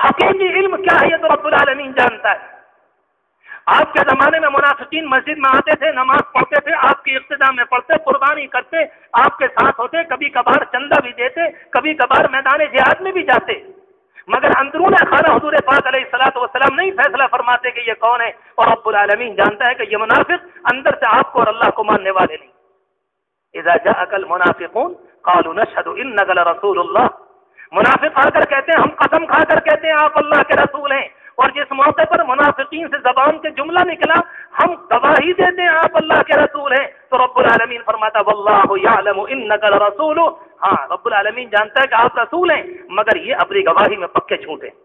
حقیقی علم کیا ہے یہ تو رب العالمین جانتا ہے۔ آپ کے زمانے میں منافقین مسجد میں آتے تھے، نماز پڑھتے تھے، آپ کی اقتداء میں پڑھتے، قربانی کرتے، آپ کے ساتھ ہوتے، کبھی کبھار چندہ بھی دیتے، کبھی کبھار میدان جہاد میں بھی جاتے، مگر اندرون خانہ حضور پاک علیہ السلام نہیں فیصلہ فرماتے کہ یہ کون ہے، اور رب العالمین جانتا ہے کہ یہ منافق اندر سے آپ کو اور اللہ کو ماننے والے نہیں۔ اذا جاءک المنافقون قالوا نشهد انک لرسول اللہ، منافق آ کر کہتے ہیں، ہم قسم کھا کر کہتے ہیں آپ اللہ کے رسول ہیں، اور جس موقع پر منافقین سے زبان کے جملہ نکلا ہم گواہی دیتے ہیں آپ اللہ کے رسول ہیں، تو رب العالمین فرماتا واللہ یعلم انک لرسول، ہاں رب العالمین جانتا ہے کہ آپ رسول ہیں، مگر یہ اپنی گواہی میں پکے جھوٹ ہیں۔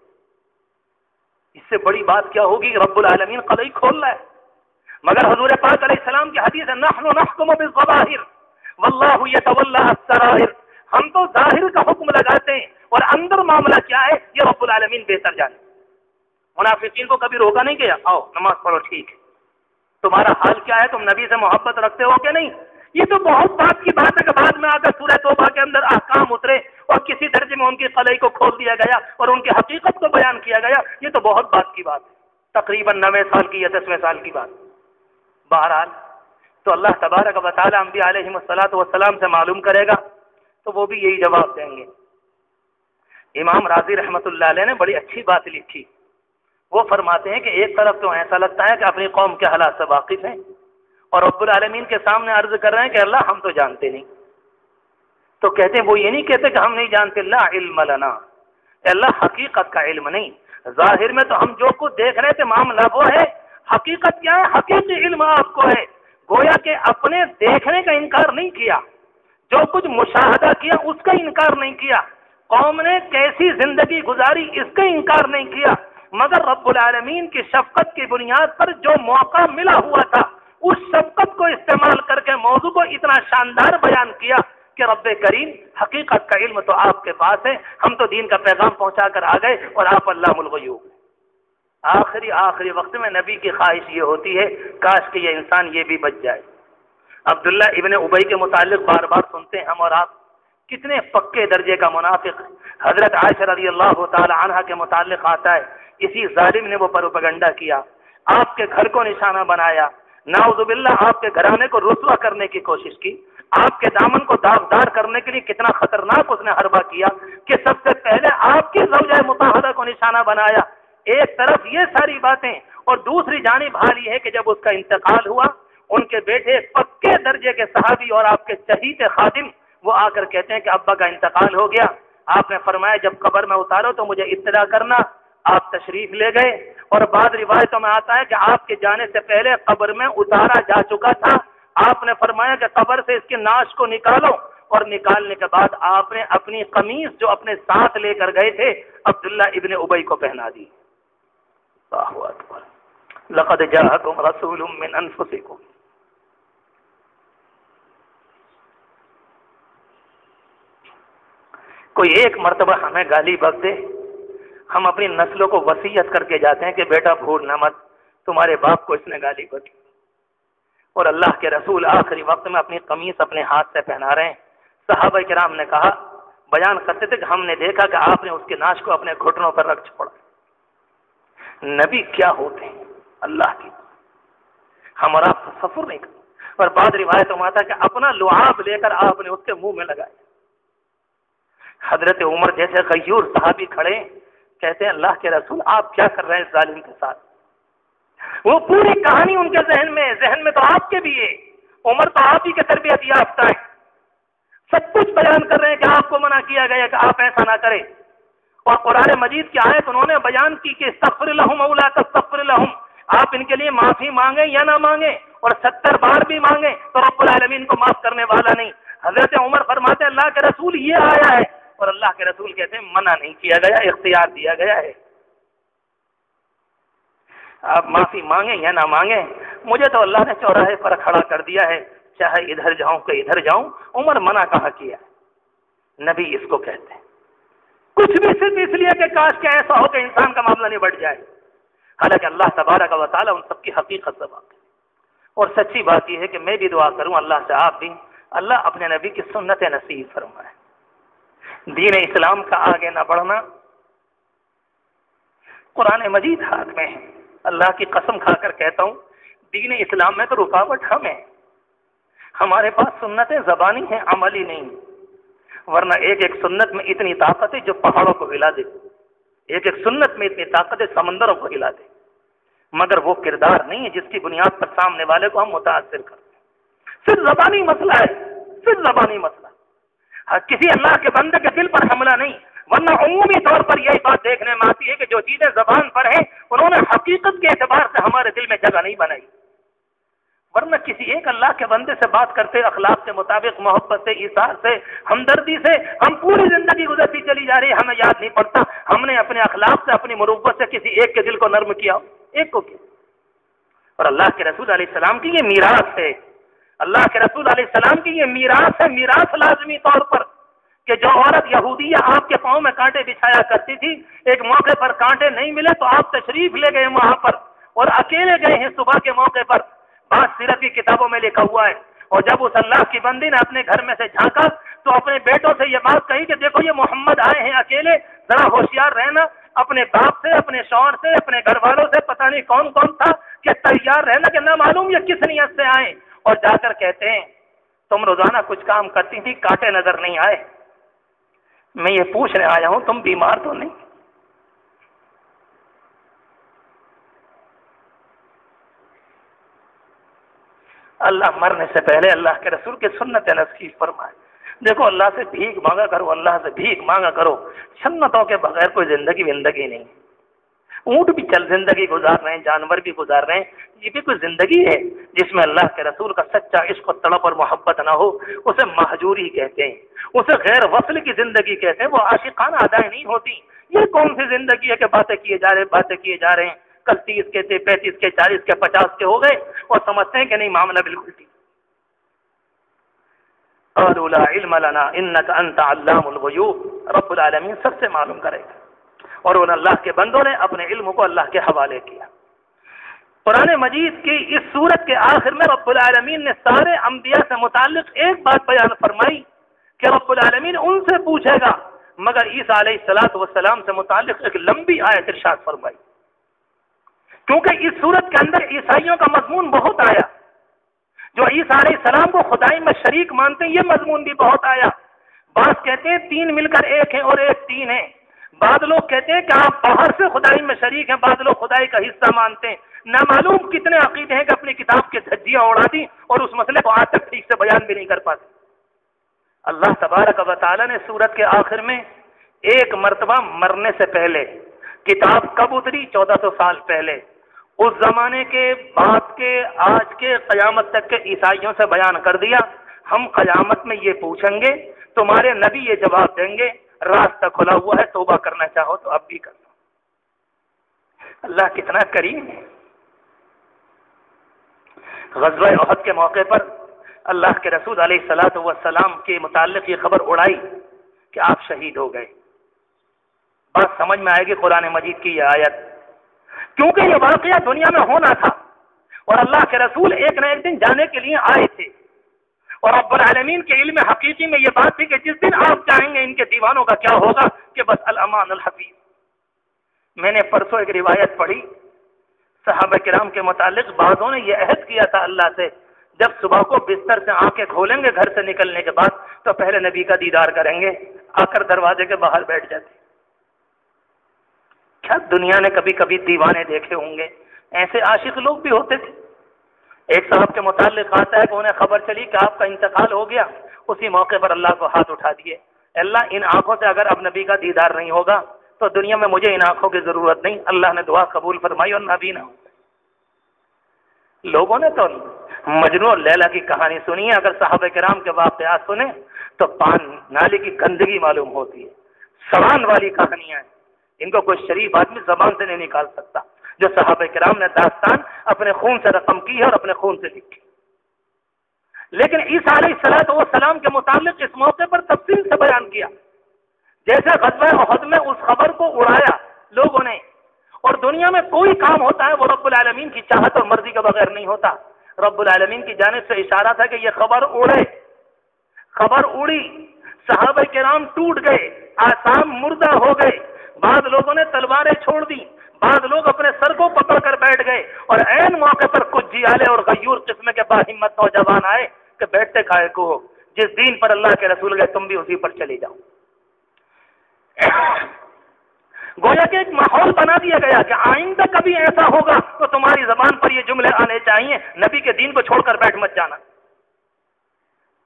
اس سے بڑی بات کیا ہوگی کہ رب العالمین قلعی کھول رہا ہے، مگر حضور پاک علیہ السلام کی حدیث ہے نحن نحکم بالظواہر واللہ یتولی السرائر، ہم تو ظاہر کا حکم لگاتے ہیں اور اندر معاملہ کیا ہے یہ رب العالمین بہتر جانے۔ منافقین کو کبھی روکا نہیں کیا، آؤ نماز پڑھو، ٹھیک ہے، تمہارا حال کیا ہے، تم نبی سے محبت رکھتے ہو کہ نہیں؟ یہ تو بہت بات کی بات ہے کہ بعد میں آ کر سورہ توبہ کے اندر احکام اترے اور کسی درجے میں ان کی قلعی کو کھول دیا گیا اور ان کی حقیقت کو بیان کیا گیا، یہ تو بہت بات کی بات ہے، تقریباً 9 سال کی یا 10 سال کی بات۔ بہرحال تو اللہ تبارک و تعالی انبیاء علیہم السلام سے معلوم کرے گا تو وہ بھی یہی جواب دیں گے۔ امام راضی رحمۃ اللہ علیہ نے بڑی اچھی بات لکھی، وہ فرماتے ہیں کہ ایک طرف تو ایسا لگتا ہے کہ اپنی قوم کے حالات سے واقف ہیں اور رب العالمین کے سامنے عرض کر رہے ہیں کہ اللہ ہم تو جانتے نہیں، تو کہتے ہیں وہ یہ نہیں کہتے کہ ہم نہیں جانتے، لا علم لنا، اے اللہ حقیقت کا علم نہیں، ظاہر میں تو ہم جو کچھ دیکھ رہے تھے معاملہ وہ ہے، حقیقت کیا ہے، حقیقی علم آپ کو ہے۔ گویا کہ اپنے دیکھنے کا انکار نہیں کیا، جو کچھ مشاہدہ کیا اس کا انکار نہیں کیا، قوم نے کیسی زندگی گزاری اس کا انکار نہیں کیا، مگر رب العالمین کی شفقت کی بنیاد پر جو موقع ملا ہوا تھا اس شفقت کو استعمال کر کے موضوع کو اتنا شاندار بیان کیا کہ رب کریم حقیقت کا علم تو آپ کے پاس ہے، ہم تو دین کا پیغام پہنچا کر آ گئے اور آپ علام الغیوب۔ آخری وقت میں نبی کی خواہش یہ ہوتی ہے کاش کہ یہ انسان یہ بھی بچ جائے۔ عبداللہ ابن ابی کے متعلق بار بار سنتے ہیں ہم اور آپ، کتنے پکے درجے کا منافق۔ حضرت عائشہ رضی اللہ تعالی عنہا کے متعلق آتا ہے اسی ظالم نے وہ پروپیگنڈا کیا، آپ کے گھر کو نشانہ بنایا، نعوذ باللہ آپ کے گھرانے کو رسوا کرنے کی کوشش کی، آپ کے دامن کو داغدار کرنے کے لیے کتنا خطرناک اس نے حربہ کیا کہ سب سے پہلے آپ کی زوجہ مطہرہ کو نشانہ بنایا۔ ایک طرف یہ ساری باتیں اور دوسری جانب حال یہ ہے کہ جب اس کا انتقال ہوا ان کے بیٹے پکے درجے کے صحابی اور آپ کے چہیتے خادم وہ آ کر کہتے ہیں کہ ابا کا انتقال ہو گیا، آپ نے فرمایا جب قبر میں اتارو تو مجھے اطلاع کرنا، آپ تشریف لے گئے اور بعض روایتوں میں آتا ہے کہ آپ کے جانے سے پہلے قبر میں اتارا جا چکا تھا، آپ نے فرمایا کہ قبر سے اس کی ناش کو نکالو، اور نکالنے کے بعد آپ نے اپنی قمیص جو اپنے ساتھ لے کر گئے تھے عبداللہ ابن ابی کو پہنا دی۔ اللہ اکبر، لقد جاءکم رسول من انفسکم، کوئی ایک مرتبہ ہمیں گالی بک دے، ہم اپنی نسلوں کو وصیت کر کے جاتے ہیں کہ بیٹا بھولنا مت، تمہارے باپ کو اس نے گالی کو دی، اور اللہ کے رسول آخری وقت میں اپنی قمیص اپنے ہاتھ سے پہنا رہے ہیں۔ صحابہ کرام نے کہا، بیان کرتے تھے کہ ہم نے دیکھا کہ آپ نے اس کے ناش کو اپنے گھٹنوں پر رکھ چھوڑا۔ نبی کیا ہوتے ہیں اللہ کی، ہم اور آپ تصور نہیں کرتے۔ اور بعض روایتوں میں آتا ہے کہ اپنا لعاب لے کر آپ نے اس کے منہ میں لگایا۔ حضرت عمر جیسے غیور صحابی کھڑے کہتے ہیں اللہ کے رسول آپ کیا کر رہے ہیں اس ظالم کے ساتھ؟ وہ پوری کہانی ان کے ذہن میں تو آپ کے بھی ہے، عمر تو آپ ہی کے تربیت یافتہ ہے، سب کچھ بیان کر رہے ہیں کہ آپ کو منع کیا گیا کہ آپ ایسا نہ کریں، اور قرآن مجید کی آیت انہوں نے بیان کی کہ استغفر لہم او لا تستغفر لہم، آپ ان کے لیے معافی مانگیں یا نہ مانگیں، اور 70 بار بھی مانگیں تو رب العالمین کو معاف کرنے والا نہیں۔ حضرت عمر فرماتے ہیں اللہ کے رسول یہ آیا ہے، اور اللہ کے رسول کہتے ہیں منع نہیں کیا گیا، اختیار دیا گیا ہے، آپ معافی مانگیں یا نہ مانگیں، مجھے تو اللہ نے چوراہے پر کھڑا کر دیا ہے، چاہے ادھر جاؤں کہ ادھر جاؤں، عمر منع کہاں کیا؟ نبی اس کو کہتے ہیں، کچھ بھی صرف اس لیے کہ کاش کہ ایسا ہو کہ انسان کا معاملہ نہیں بڑھ جائے، حالانکہ اللہ تبارک و تعالیٰ ان سب کی حقیقت سے واقف ہے۔ اور سچی بات یہ ہے کہ میں بھی دعا کروں اللہ سے، آپ بھی، اللہ اپنے نبی کی سنت نصیب فرمائے۔ دین اسلام کا آگے نہ بڑھنا، قرآن مجید ہاتھ میں ہے، اللہ کی قسم کھا کر کہتا ہوں دین اسلام میں تو رکاوٹ ہم ہیں، ہمارے پاس سنتیں زبانی ہیں، عملی نہیں، ورنہ ایک ایک سنت میں اتنی طاقت ہے جو پہاڑوں کو ہلا دے، ایک ایک سنت میں اتنی طاقت ہے سمندروں کو ہلا دے، مگر وہ کردار نہیں ہے جس کی بنیاد پر سامنے والے کو ہم متاثر کرتے ہیں۔ صرف زبانی مسئلہ ہے، صرف زبانی مسئلہ، کسی اللہ کے بندے کے دل پر حملہ نہیں، ورنہ عمومی طور پر یہی بات دیکھنے میں آتی ہے کہ جو چیزیں زبان پر ہیں انہوں نے حقیقت کے اعتبار سے ہمارے دل میں جگہ نہیں بنائی، ورنہ کسی ایک اللہ کے بندے سے بات کرتے اخلاق کے مطابق، محبت سے، ایثار سے، ہمدردی سے، ہم پوری زندگی گزرتی چلی جا رہی ہے، ہمیں یاد نہیں پڑتا ہم نے اپنے اخلاق سے، اپنی مروت سے کسی ایک کے دل کو نرم کیا، ایک کو کیا۔ اور اللہ کے رسول علیہ السلام کی یہ میراث ہے، اللہ کے رسول علیہ السلام کی یہ میراث ہے، میراث لازمی طور پر کہ جو عورت یہودیہ آپ کے پاؤں میں کانٹے بچھایا کرتی تھی، ایک موقع پر کانٹے نہیں ملے تو آپ تشریف لے گئے وہاں پر اور اکیلے گئے ہیں صبح کے موقع پر، بات سیرت کی کتابوں میں لکھا ہوا ہے، اور جب اس اللہ کی بندی نے اپنے گھر میں سے جھانکا تو اپنے بیٹوں سے یہ بات کہی کہ دیکھو یہ محمد آئے ہیں اکیلے، ذرا ہوشیار رہنا، اپنے باپ سے، اپنے شوہر سے، اپنے گھر والوں سے، پتہ نہیں کون کون تھا، کہ تیار رہنا کہ نہ معلوم یہ کس نیت سے آئے، اور جا کر کہتے ہیں تم روزانہ کچھ کام کرتی تھی، کانٹے نظر نہیں آئے، میں یہ پوچھنے آیا ہوں تم بیمار تو نہیں؟ اللہ مرنے سے پہلے اللہ کے رسول کی سنت نصیب فرمائے۔ دیکھو اللہ سے بھیک مانگا کرو، اللہ سے بھیک مانگا کرو، سنتوں کے بغیر کوئی زندگی نہیں۔ اونٹ بھی چل زندگی گزار رہے ہیں، جانور بھی گزار رہے ہیں، یہ بھی کوئی زندگی ہے جس میں اللہ کے رسول کا سچا عشق و طلب اور محبت نہ ہو، اسے مہجوری کہتے ہیں، اسے غیر وصل کی زندگی کہتے ہیں، وہ عاشقانہ ادائیں نہیں ہوتی۔ یہ کون سی زندگی ہے کہ باتیں کیے جا رہے ہیں، کل 30 کے تھے، 35 کے، 40 کے، 50 کے ہو گئے اور سمجھتے ہیں کہ نہیں معاملہ بالکل ٹھیک۔ قالوا لا علم لنا انك انت علام الغیوب، رب العالمین سب سے معلوم کرے گا، اور ان اللہ کے بندوں نے اپنے علم کو اللہ کے حوالے کیا۔ قرآن مجید کی اس سورت کے آخر میں رب العالمین نے سارے انبیاء سے متعلق ایک بات بیان فرمائی کہ رب العالمین ان سے پوچھے گا، مگر عیسیٰ علیہ السلام سے متعلق ایک لمبی آیت ارشاد فرمائی، کیونکہ اس سورت کے اندر عیسائیوں کا مضمون بہت آیا، جو عیسیٰ علیہ السلام کو خدائی میں شریک مانتے ہیں یہ مضمون بھی بہت آیا۔ بعض کہتے ہیں 3 مل کر 1 ہیں اور 1 3 ہے، بعض لوگ کہتے ہیں کہ آپ باہر سے خدائی میں شریک ہیں، بعض لوگ خدائی کا حصہ مانتے ہیں، نہ معلوم کتنے عقیدے ہیں کہ اپنی کتاب کے دھجیاں اڑا دی اور اس مسئلے کو آج تک ٹھیک سے بیان بھی نہیں کر پاتے۔ اللہ تبارک و تعالی نے سورت کے آخر میں ایک مرتبہ مرنے سے پہلے، کتاب کب اتری؟ 1400 سال پہلے، اس زمانے کے، بعد کے، آج کے، قیامت تک کے عیسائیوں سے بیان کر دیا، ہم قیامت میں یہ پوچھیں گے، تمہارے نبی یہ جواب دیں گے، راستہ کھلا ہوا ہے، توبہ کرنا چاہو تو اب بھی کر لو۔ اللہ کتنا کریم ہے۔ غزوہ احد کے موقع پر اللہ کے رسول علیہ السلام کے متعلق یہ خبر اڑائی کہ آپ شہید ہو گئے، بات سمجھ میں آئے گی قرآن مجید کی یہ آیت، کیونکہ یہ واقعہ دنیا میں ہونا تھا اور اللہ کے رسول ایک نہ ایک دن جانے کے لیے آئے تھے، اور رب العالمین کے علم حقیقی میں یہ بات تھی کہ جس دن آپ چاہیں گے ان کے دیوانوں کا کیا ہوگا کہ بس الامان الحفیظ۔ میں نے پرسوں ایک روایت پڑھی، صحابہ کرام کے متعلق بعضوں نے یہ عہد کیا تھا اللہ سے، جب صبح کو بستر سے آنکھیں کھولیں گے گھر سے نکلنے کے بعد تو پہلے نبی کا دیدار کریں گے، آ کر دروازے کے باہر بیٹھ جاتے۔ کیا دنیا نے کبھی کبھی دیوانے دیکھے ہوں گے؟ ایسے عاشق لوگ بھی ہوتے تھے۔ ایک صاحب کے متعلق آتا ہے کہ انہیں خبر چلی کہ آپ کا انتقال ہو گیا، اسی موقع پر اللہ کو ہاتھ اٹھا دیے، اللہ ان آنکھوں سے اگر اب نبی کا دیدار نہیں ہوگا تو دنیا میں مجھے ان آنکھوں کی ضرورت نہیں۔ اللہ نے دعا قبول فرمائی اور نبی نہ ہو۔ لوگوں نے تو مجنون اور لیلا کی کہانی سنی ہے، اگر صحابہ کرام کے واقعات سنیں تو پان نالی کی گندگی معلوم ہوتی ہے، سوان والی کہانیاں ہیں، ان کو کوئی شریف آدمی زبان سے نہیں نکال سکتا، جو صحابہ کرام نے داستان اپنے خون سے رقم کی ہے اور اپنے خون سے لکھی۔ لیکن عیسیٰ علیہ السلام کے متعلق اس موقع پر تفصیل سے بیان کیا، جیسے غزوہ احد میں اس خبر کو اڑایا لوگوں نے، اور دنیا میں کوئی کام ہوتا ہے وہ رب العالمین کی چاہت اور مرضی کے بغیر نہیں ہوتا، رب العالمین کی جانب سے اشارہ تھا کہ یہ خبر اڑے، خبر اڑی، صحابہ کرام ٹوٹ گئے، آسام مردہ ہو گئے، بعض لوگوں نے تلواریں چھوڑ دی، بعض لوگ اپنے سر کو پکڑ کر بیٹھ گئے، اور عین موقع پر کچھ جیالے اور غیور قسم کے باہمت نوجوان آئے کہ بیٹھتے کائے کو ہو، جس دین پر اللہ کے رسول گئے تم بھی اسی پر چلے جاؤ۔ گویا کہ ایک ماحول بنا دیا گیا کہ آئندہ کبھی ایسا ہوگا تو تمہاری زبان پر یہ جملے آنے چاہیے، نبی کے دین کو چھوڑ کر بیٹھ مت جانا۔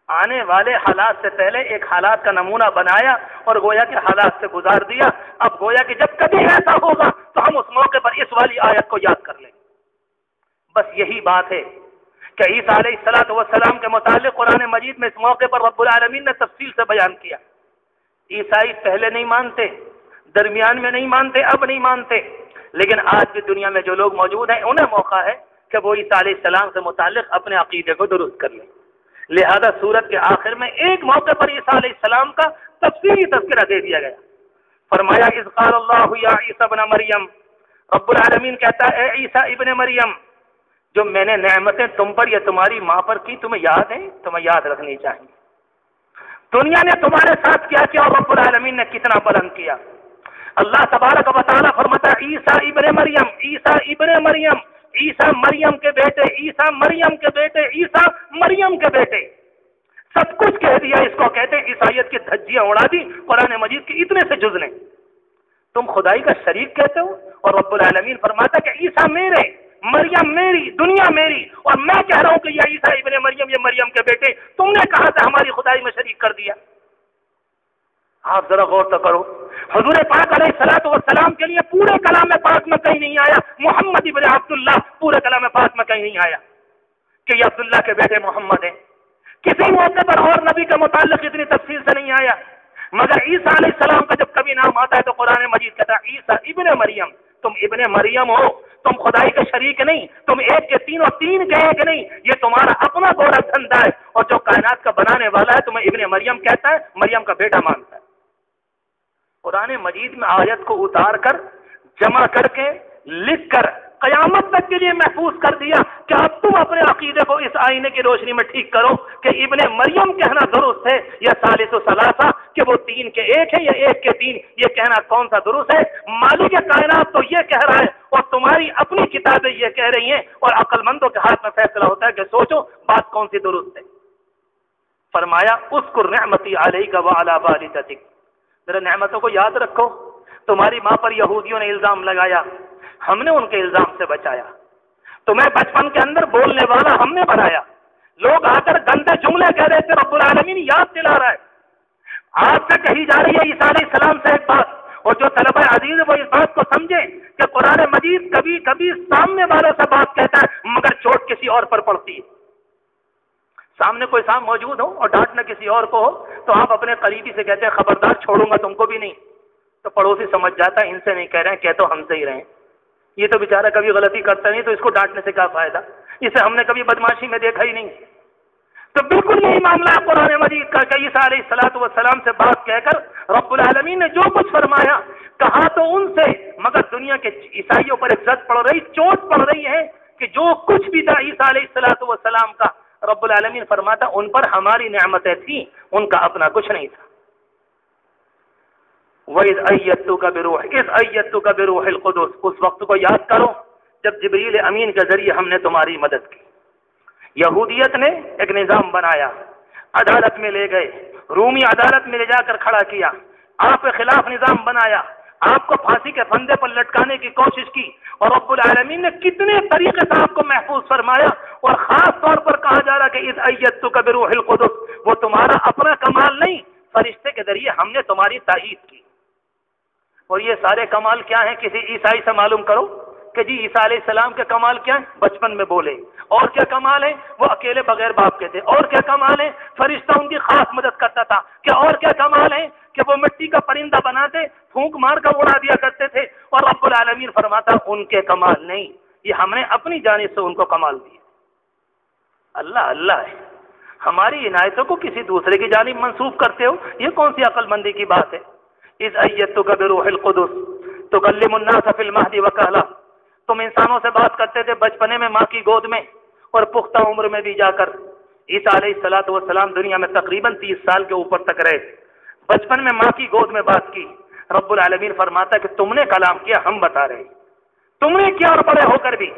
آنے والے حالات سے پہلے ایک حالات کا نمونہ بنایا اور گویا کے حالات سے گزار دیا، اب گویا کہ جب کبھی ایسا ہوگا تو ہم اس موقع پر اس والی آیت کو یاد کر لیں۔ بس یہی بات ہے کہ عیسیٰ علیہ السلام کے متعلق قرآن مجید میں اس موقع پر رب العالمین نے تفصیل سے بیان کیا۔ عیسائی پہلے نہیں مانتے، درمیان میں نہیں مانتے، اب نہیں مانتے، لیکن آج بھی دنیا میں جو لوگ موجود ہیں انہیں موقع ہے کہ وہ عیسیٰ علیہ السلام سے متعلق اپنے عقیدے کو درست کر لیں۔ لہذا سورت کے آخر میں ایک موقع پر عیسیٰ علیہ السلام کا تفصیلی تذکرہ دے دیا گیا، فرمایا اذ قال اللہ یا عیسیٰ ابن مریم، رب العالمین کہتا ہے اے عیسیٰ ابن مریم، جو میں نے نعمتیں تم پر یا تمہاری ماں پر کی تمہیں یاد ہے، تمہیں یاد رکھنی چاہیے۔ دنیا نے تمہارے ساتھ کیا کیا اور رب العالمین نے کتنا بلند کیا۔ اللہ تبارک و تعالیٰ فرماتا ہے عیسیٰ ابن مریم، عیسیٰ ابن مریم، عیسیٰ مریم کے بیٹے، عیسیٰ مریم کے بیٹے، عیسیٰ مریم کے بیٹے، سب کچھ کہہ دیا۔ اس کو کہتے ہیں عیسائیت کی دھجیاں اڑا دی قرآن مجید کے اتنے سے جز نے۔ تم خدائی کا شریک کہتے ہو اور رب العالمین فرماتا کہ عیسیٰ میرے، مریم میری، دنیا میری، اور میں کہہ رہا ہوں کہ یہ عیسیٰ ابن مریم، یہ مریم کے بیٹے، تم نے کہا تھا ہماری خدائی میں شریک کر دیا۔ آپ ذرا غور تو کرو، حضور پاک علیہ السلام کے لیے پورے کلام پاک میں کہیں نہیں آیا محمد ابن عبداللہ، پورے کلام پاک میں کہیں نہیں آیا کہ یہ عبداللہ کے بیٹے محمد ہیں۔ کسی موقع پر اور نبی کے متعلق اتنی تفصیل سے نہیں آیا، مگر عیسیٰ علیہ السلام کا جب کبھی نام آتا ہے تو قرآن مجید کہتا ہے عیسیٰ ابن مریم، تم ابن مریم ہو، تم خدائی کے شریک نہیں، تم ایک کے تین اور تین کے ایک نہیں، یہ تمہارا اپنا گوڑا دھندا ہے، اور جو کائنات کا بنانے والا ہے تمہیں ابن مریم کہتا ہے، مریم کا بیٹا مانتا ہے۔ قرآن مجید میں آیت کو اتار کر، جمع کر کے، لکھ کر قیامت تک کے لیے محفوظ کر دیا کہ اب تم اپنے عقیدے کو اس آئینے کی روشنی میں ٹھیک کرو کہ ابن مریم کہنا درست ہے یا ثالث و ثلاثہ، کہ وہ تین کے ایک ہے یا ایک کے تین، یہ کہنا کون سا درست ہے؟ مالک کائنات تو یہ کہہ رہا ہے اور تمہاری اپنی کتابیں یہ کہہ رہی ہیں، اور عقل مندوں کے ہاتھ میں فیصلہ ہوتا ہے کہ سوچو بات کون سی درست ہے۔ فرمایا اذکر نعمتی علیک وعلی والدتک، میرے نعمتوں کو یاد رکھو۔ تمہاری ماں پر یہودیوں نے الزام لگایا، ہم نے ان کے الزام سے بچایا۔ تمہیں بچپن کے اندر بولنے والا ہم نے بنایا، لوگ آ کر گندے جملے کہہ رہے تھے، رب العالمین یاد دلا رہا ہے۔ آپ سے کہی جا رہی ہے عیسیٰ علیہ السلام سے ایک بات، اور جو طلبہ عزیز وہ اس بات کو سمجھے کہ قرآن مجید کبھی کبھی سامنے والوں سے بات کہتا ہے مگر چوٹ کسی اور پر پڑتی ہے۔ سامنے کوئی صاحب موجود ہو اور ڈانٹنا کسی اور کو ہو تو آپ اپنے قریبی سے کہتے ہیں خبردار چھوڑوں گا تم کو بھی نہیں، تو پڑوسی سمجھ جاتا ہے ان سے نہیں کہہ رہے ہیں، کہ تو ہم سے ہی رہیں، یہ تو بیچارہ کبھی غلطی کرتا نہیں تو اس کو ڈانٹنے سے کیا فائدہ، اسے ہم نے کبھی بدماشی میں دیکھا ہی نہیں۔ تو بالکل یہی معاملہ ہے قرآن مجید کا کہ عیسیٰ علیہ السلام سے بات کہہ کر رب العالمین نے جو کچھ فرمایا کہا تو ان سے، مگر دنیا کے عیسائیوں پر ایک زد پڑ رہی، چوٹ پڑ رہی ہے کہ جو کچھ بھی تھا عیسیٰ علیہ السلام کا، رب العالمین فرماتا ان پر ہماری نعمتیں تھیں، ان کا اپنا کچھ نہیں تھا۔ وَإِذْ أَيَّدتُّكَ بِرُوحِ الْقُدُسِ، اس وقت کو یاد کرو جب جبریل امین کے ذریعے ہم نے تمہاری مدد کی۔ یہودیت نے ایک نظام بنایا، عدالت میں لے گئے، رومی عدالت میں لے جا کر کھڑا کیا، آپ کے خلاف نظام بنایا، آپ کو پھانسی کے پھندے پر لٹکانے کی کوشش کی، اور رب العالمین نے کتنے طریقے سے آپ کو محفوظ فرمایا، اور خاص طور پر کہا جا رہا کہ اذ ایدتک بروح القدس، وہ تمہارا اپنا کمال نہیں، فرشتے کے ذریعے ہم نے تمہاری تائید کی۔ اور یہ سارے کمال کیا ہیں؟ کسی عیسائی سے معلوم کرو کہ جی عیسیٰ علیہ السلام کے کمال کیا ہیں؟ بچپن میں بولے۔ اور کیا کمال ہے؟ وہ اکیلے بغیر باپ کے تھے۔ اور کیا کمال ہے؟ فرشتہ ان کی خاص مدد کرتا تھا۔ کیا اور کیا کمال ہے؟ کہ وہ مٹی کا پرندہ بناتے، پھونک مار کر اڑا دیا کرتے تھے، اور رب العالمین فرماتا ان کے کمال نہیں، یہ ہم نے اپنی جانب سے ان کو کمال دیا۔ اللہ اللہ ہے، ہماری عنایتوں کو کسی دوسرے کی جانب منسوب کرتے ہو، یہ کون سی عقل مندی کی بات ہے؟ اذ ایدتک بروح القدس تکلم الناس فی المہد وکہلا، تم انسانوں سے بات کرتے تھے بچپنے میں ماں کی گود میں، اور پختہ عمر میں بھی جا کر۔ عیسیٰ علیہ السلام دنیا میں تقریباً 30 سال کے اوپر تک رہے، بچپن میں ماں کی گود میں بات کی۔ رب العالمین فرماتا ہے کہ تم نے کلام کیا، ہم بتا رہے ہیں تم نے کیا، اور بڑے ہو کر بھی۔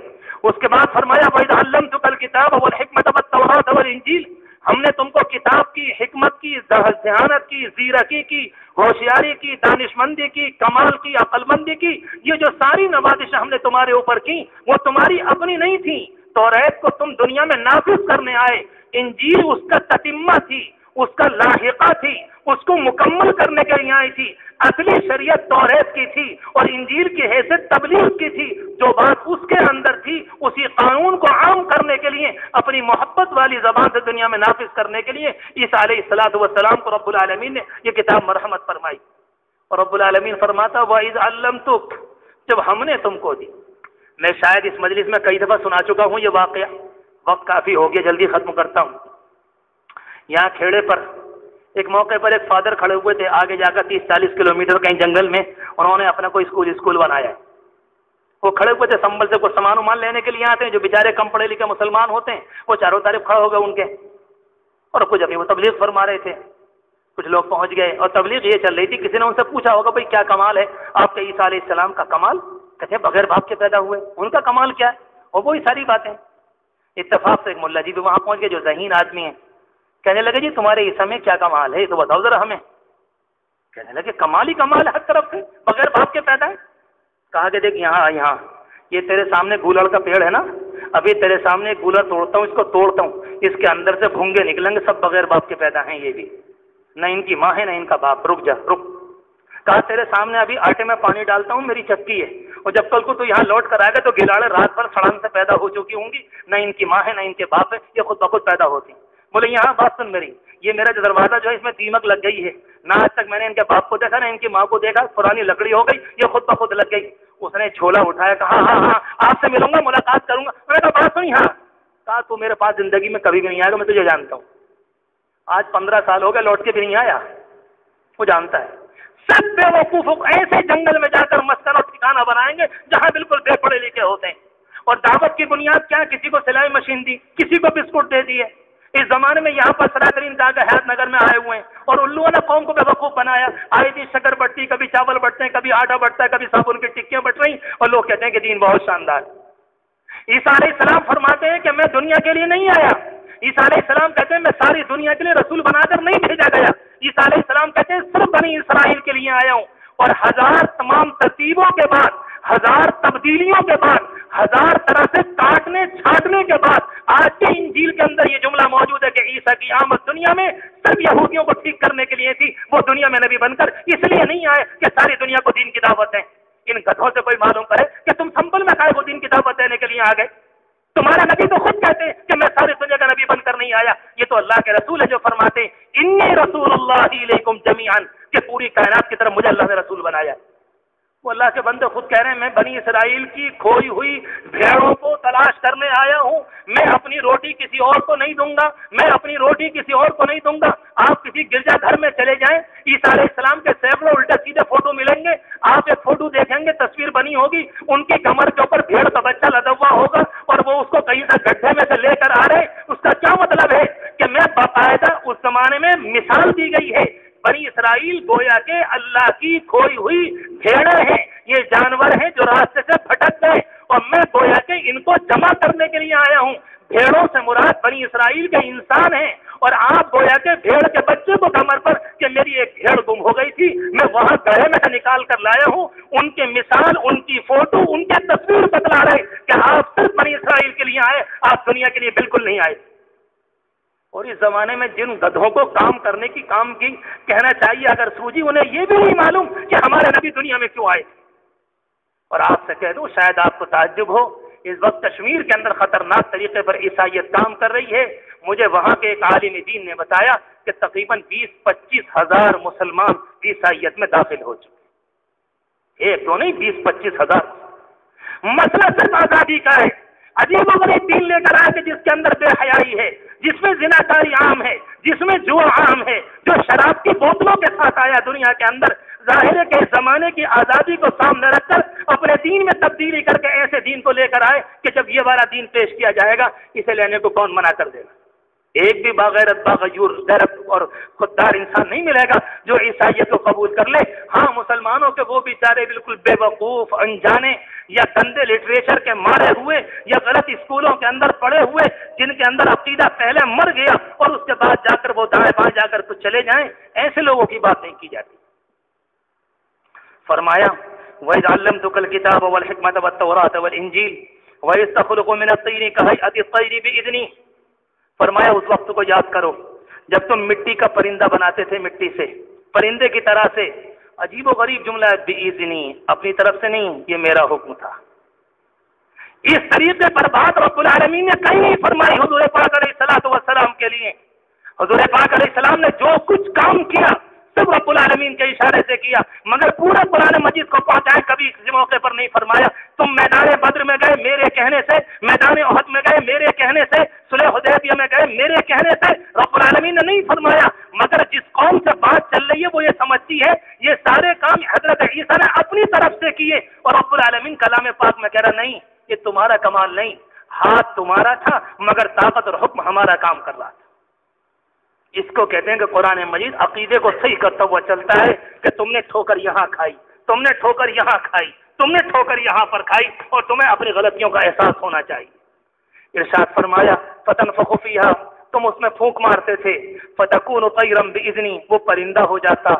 اس کے بعد فرمایا وَإِذْ عَلَّمْتُكَ الْكِتَابَ وَالْحِكْمَةَ وَالتَّوْرَاةَ وَالْإِنْجِيلَ، ہم نے تم کو کتاب کی، حکمت کی، ذہانت کی، زیرکی کی، ہوشیاری کی، دانشمندی کی، کمال کی، عقل مندی کی، یہ جو ساری نوازش ہم نے تمہارے اوپر کی وہ تمہاری اپنی نہیں تھی۔ توریت کو تم دنیا میں نافذ کرنے آئے، انجیل اس کا تتمہ تھی، اس کا لاحقہ تھی، اس کو مکمل کرنے کے لیے آئی تھی۔ اصلی شریعت توریت کی تھی اور انجیل کی حیثیت تبلیغ کی تھی، جو بات اس کے اندر تھی اسی قانون کو عام کرنے کے لیے، اپنی محبت والی زبان سے دنیا میں نافذ کرنے کے لیے عیسیٰ علیہ السلام کو رب العالمین نے یہ کتاب مرحمت فرمائی۔ اور رب العالمین فرماتا وَإِذْ عَلَّمْتُكَ، جب ہم نے تم کو دی۔ میں شاید اس مجلس میں کئی دفعہ سنا چکا ہوں یہ واقعہ، وقت کافی ہو گیا، جلدی ختم کرتا ہوں۔ یہاں کھیڑے پر ایک موقع پر ایک فادر کھڑے ہوئے تھے، آگے جا کر 30-40 کلومیٹر کہیں جنگل میں انہوں نے اپنا کوئی اسکول بنایا ہے۔ وہ کھڑے ہوئے تھے، سنبل سے کچھ سامان ومان لینے کے لیے آتے ہیں، جو بیچارے کم پڑھے لکھے مسلمان ہوتے ہیں وہ چاروں طرف کھڑے ہو گئے ان کے، اور کچھ ابھی وہ تبلیغ فرما رہے تھے۔ کچھ لوگ پہنچ گئے اور تبلیغ یہ چل رہی تھی، کسی نے ان سے پوچھا ہوگا بھائی کیا کمال ہے آپ کے عیسیٰ علیہ السلام کا؟ کمال کہتے ہیں بغیر باپ کے پیدا ہوئے، ان کا کمال کیا ہے؟ اور وہی ساری باتیں۔ اتفاق سے ایک ملا جی بھی وہاں پہنچ گئے جو ذہین آدمی ہیں، کہنے لگے جی تمہارے عیسیٰ میں کیا کمال ہے یہ تو بتاؤ ذرا ہمیں۔ کہنے لگے کمال ہی کمال ہے ہر طرف سے، بغیر باپ کے پیدا ہے۔ کہا کہ دیکھ یہاں یہ تیرے سامنے گولڑ کا پیڑ ہے نا، ابھی تیرے سامنے ایک گولڑ توڑتا ہوں، اس کو توڑتا ہوں، اس کے اندر سے بھونگے نکلیں گے، سب بغیر باپ کے پیدا ہیں، یہ بھی نہ ان کی ماں ہے نہ ان کا باپ۔ رک جا رک۔ کہا تیرے سامنے ابھی آٹے میں پانی ڈالتا ہوں، میری چکی ہے، اور جب کل کو تو یہاں لوٹ کر آئے گا تو گلاڑے رات بھر سڑان سے پیدا ہو چکی ہوں گی، نہ ان کی ماں ہے نہ ان کے باپ ہے، یہ خود بخود پیدا ہوتی۔ بولے یہاں بات سن میری، یہ میرا جو دروازہ جو ہے اس میں دیمک لگ گئی ہے، نہ آج تک میں نے ان کے باپ کو دیکھا نہ ان کی ماں کو دیکھا، پرانی لکڑی ہو گئی، یہ خود بخود لگ گئی۔ اس نے جھولا اٹھایا، کہا ہاں آپ سے ملوں گا، ملاقات کروں گا۔ میں نے کہا بات سنی؟ ہاں۔ کہا تو میرے پاس زندگی میں کبھی بھی نہیں آئے گا، میں تجھے جانتا ہوں، آج 15 سال ہو گئے لوٹ کے بھی نہیں آیا، وہ جانتا ہے۔ سب بے وقوف ایسے جنگل میں جا کر مسکن اور ٹھکانہ بنائیں گے جہاں بالکل بے پڑھے لکھے ہوتے ہیں، اور دعوت کی بنیاد کیا ہے؟ کسی کو سلائی مشین دی، کسی کو بسکٹ دے دیے۔ اس زمانے میں یہاں پر سراترین کا حیات نگر میں آئے ہوئے ہیں، اور الوؤں نے قوم کو بے وقوف بنایا۔ آئی تھی شکر بٹتی، کبھی چاول بٹتے ہیں، کبھی آٹا بٹتا ہے، کبھی صابن کی ٹکیاں بٹ رہی، اور لوگ کہتے ہیں کہ دین بہت شاندار۔ عیسیٰ علیہ السلام فرماتے ہیں کہ میں دنیا کے لیے نہیں آیا۔ عیسیٰ علیہ السلام کہتے ہیں میں ساری دنیا کے لیے رسول بنا کر نہیں بھیجا گیا۔ عیسیٰ علیہ السلام کہتے ہیں صرف بنی اسرائیل کے لیے آیا ہوں، اور 1000 تمام ترتیبوں کے بعد، 1000 تبدیلیوں کے بعد، 1000 طرح سے کاٹنے چھانٹنے کے بعد آج کے انجیل کے اندر یہ جملہ موجود ہے کہ عیسیٰ کی آمد دنیا میں صرف یہودیوں کو ٹھیک کرنے کے لیے تھی، وہ دنیا میں نبی بن کر اس لیے نہیں آئے کہ ساری دنیا کو دین کی دعوت دیں۔ ان گدھوں سے کوئی معلوم کرے کہ تم سنبل میں کائے کو دین کی دعوت دینے کے لیے آ گئے؟ تمہارا نبی تو خود کہتے ہیں کہ میں ساری دنیا کا نبی بن کر نہیں آیا، یہ تو اللہ کے رسول ہے جو فرماتے ہیں انی رسول اللہ الیکم جمیعا، کہ پوری کائنات کی طرف مجھے اللہ نے رسول بنایا۔ وہ اللہ کے بندے خود کہہ رہے ہیں میں بنی اسرائیل کی کھوئی ہوئی بھیڑوں کو تلاش کرنے آیا ہوں، میں اپنی روٹی کسی اور کو نہیں دوں گا، میں اپنی روٹی کسی اور کو نہیں دوں گا۔ آپ کسی گرجا گھر میں چلے جائیں، عیسیٰ علیہ السلام کے سینکڑوں الٹے سیدھے فوٹو ملیں گے، آپ ایک فوٹو دیکھیں گے، تصویر بنی ہوگی، ان کی کمر کے اوپر بھیڑ کا بچہ لدا ہوا ہوگا اور وہ اس کو کہیں سے گڈھے میں سے لے کر آ رہے. اس کا کیا مطلب ہے کہ میں باقاعدہ اس زمانے میں مثال دی گئی ہے. بنی اسرائیل گویا کے اللہ کی کھوئی ہوئی بھیڑیں ہیں، یہ جانور ہیں جو راستے سے بھٹک گئے، اور میں گویا کہ ان کو جمع کرنے کے لیے آیا ہوں. بھیڑوں سے مراد بنی اسرائیل کے انسان ہیں، اور آپ گویا کے بھیڑ کے بچے کو کمر پر کہ میری ایک بھیڑ گم ہو گئی تھی، میں وہاں گڑھے میں سے نکال کر لایا ہوں. ان کی مثال، ان کی فوٹو، ان کی تصویر بتلا رہے کہ آپ صرف بنی اسرائیل کے لیے آئے، آپ دنیا کے لیے بالکل نہیں آئے. اور اس زمانے میں جن گدھوں کو کام کرنے کی کام کی کہنا چاہیے اگر سوجی، انہیں یہ بھی نہیں معلوم کہ ہمارے نبی دنیا میں کیوں آئے. اور آپ سے کہہ دوں، شاید آپ کو تعجب ہو، اس وقت کشمیر کے اندر خطرناک طریقے پر عیسائیت کام کر رہی ہے. مجھے وہاں کے ایک عالم دین نے بتایا کہ تقریباً 20-25 ہزار مسلمان عیسائیت میں داخل ہو چکے. ایک تو نہیں، 20-25 ہزار. مسئلہ صرف آزادی کا ہے. عجیب و غریب دین لے کر آئے کہ جس کے اندر بے حیائی ہے، جس میں زنا کاری عام ہے، جس میں جوا عام ہے، جو شراب کی بوتلوں کے ساتھ آیا دنیا کے اندر. ظاہر ہے کہ اس زمانے کی آزادی کو سامنے رکھ کر اپنے دین میں تبدیلی کر کے ایسے دین کو لے کر آئے کہ جب یہ والا دین پیش کیا جائے گا اسے لینے کو کون منع کر دے گا. ایک بھی باغیرت باغیور غیرت اور خوددار انسان نہیں ملے گا جو عیسائیت کو قبول کر لے. ہاں، مسلمانوں کے وہ بیچارے بالکل بے وقوف، انجانے یا گندے لٹریچر کے مارے ہوئے یا غلط اسکولوں کے اندر پڑے ہوئے، جن کے اندر عقیدہ پہلے مر گیا اور اس کے بعد جا کر وہ دائیں بائیں جا کر تو چلے جائیں، ایسے لوگوں کی بات نہیں کی جاتی. فرمایا وَإِذْ عَلَّمْتُكَ الْكِتَابَ وَالْحِكْمَةَ وَالتَّوْرَاةَ وَالْإِنْجِيلَ وَإِذْ تَخْلُقُ مِنَ الطِّينِ كَهَيْئَةِ الطَّيْرِ بِإِذْنِي. فرمایا اس وقت کو یاد کرو جب تم مٹی کا پرندہ بناتے تھے، مٹی سے پرندے کی طرح سے. عجیب و غریب جملہ ہے، بِإِذْنِي، اپنی طرف سے نہیں، یہ میرا حکم تھا. اس طریقے پر بات رب العالمین نے کہیں نہیں فرمائی حضور پاک علیہ الصلوۃ والسلام کے لیے. حضور پاک علیہ السلام نے جو کچھ کام کیا سب رب العالمین کے اشارے سے کیا، مگر پورا قرآن مجید کو پہنچائے کبھی کسی موقع پر نہیں فرمایا تم میدان بدر میں گئے میرے کہنے سے، میدان احد میں گئے میرے کہنے سے، صلح حدیبیہ میں گئے میرے کہنے سے. رب العالمین نے نہیں فرمایا، مگر جس قوم سے بات چل رہی ہے وہ یہ سمجھتی ہے یہ سارے کام حضرت عیسیٰ نے اپنی طرف سے کیے، اور رب العالمین کلام پاک میں کہہ رہا نہیں، یہ تمہارا کمال نہیں، ہاتھ تمہارا تھا مگر طاقت اور حکم ہمارا کام کر رہا تھا. اس کو کہتے ہیں کہ قرآن مجید عقیدے کو صحیح کرتا ہوا چلتا ہے کہ تم نے ٹھوکر یہاں کھائی، تم نے ٹھوکر یہاں کھائی، تم نے ٹھوکر یہاں پر کھائی، اور تمہیں اپنی غلطیوں کا احساس ہونا چاہیے. ارشاد فرمایا فتنفخ فیہا، تم اس میں پھونک مارتے تھے، فتکون طیرا باذنی، وہ پرندہ ہو جاتا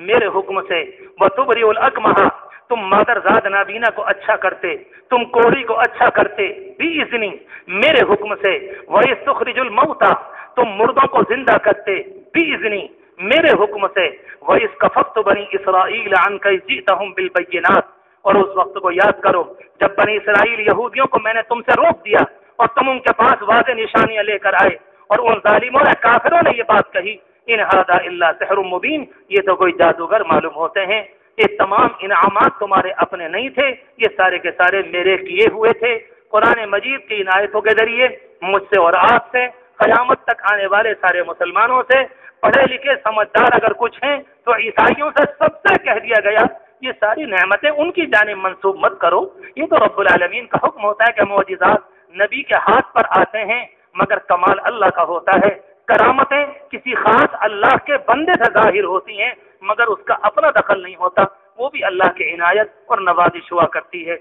میرے حکم سے. وتبرئ الاکمہ، تم مادر زاد نابینا کو اچھا کرتے، تم کوڑی کو اچھا کرتے باذنی، میرے حکم سے. وَيَسْتُخْرِجُ الْمَوْتَى، تم مردوں کو زندہ کرتے باذنی، میرے حکم سے. وَإِذْ كَفَفْتُ بَنِي إِسْرَائِيلَ عَنْكَ إِذْ جِئْتَهُمْ بِالْبَيِّنَاتِ، اور اس وقت کو یاد کرو جب بنی اسرائیل یہودیوں کو میں نے تم سے روک دیا اور تم ان کے پاس واضح نشانیاں لے کر آئے، اور ان ظالموں نے کافروں نے یہ بات کہی ان ھذا الا سحر مبین، یہ تو کوئی جادوگر معلوم ہوتے ہیں. یہ تمام انعامات تمہارے اپنے نہیں تھے، یہ سارے کے سارے میرے کیے ہوئے تھے. قرآن مجید کی عنایتوں کے ذریعے مجھ سے اور آپ سے، قیامت تک آنے والے سارے مسلمانوں سے، پڑھے لکھے سمجھدار اگر کچھ ہیں تو عیسائیوں سے سب سے کہہ دیا گیا یہ ساری نعمتیں ان کی جانب منسوب مت کرو. یہ تو رب العالمین کا حکم ہوتا ہے کہ معجزات نبی کے ہاتھ پر آتے ہیں مگر کمال اللہ کا ہوتا ہے. کرامتیں کسی خاص اللہ کے بندے سے ظاہر ہوتی ہیں مگر اس کا اپنا دخل نہیں ہوتا، وہ بھی اللہ کی عنایت اور نوازش ہوا کرتی ہے.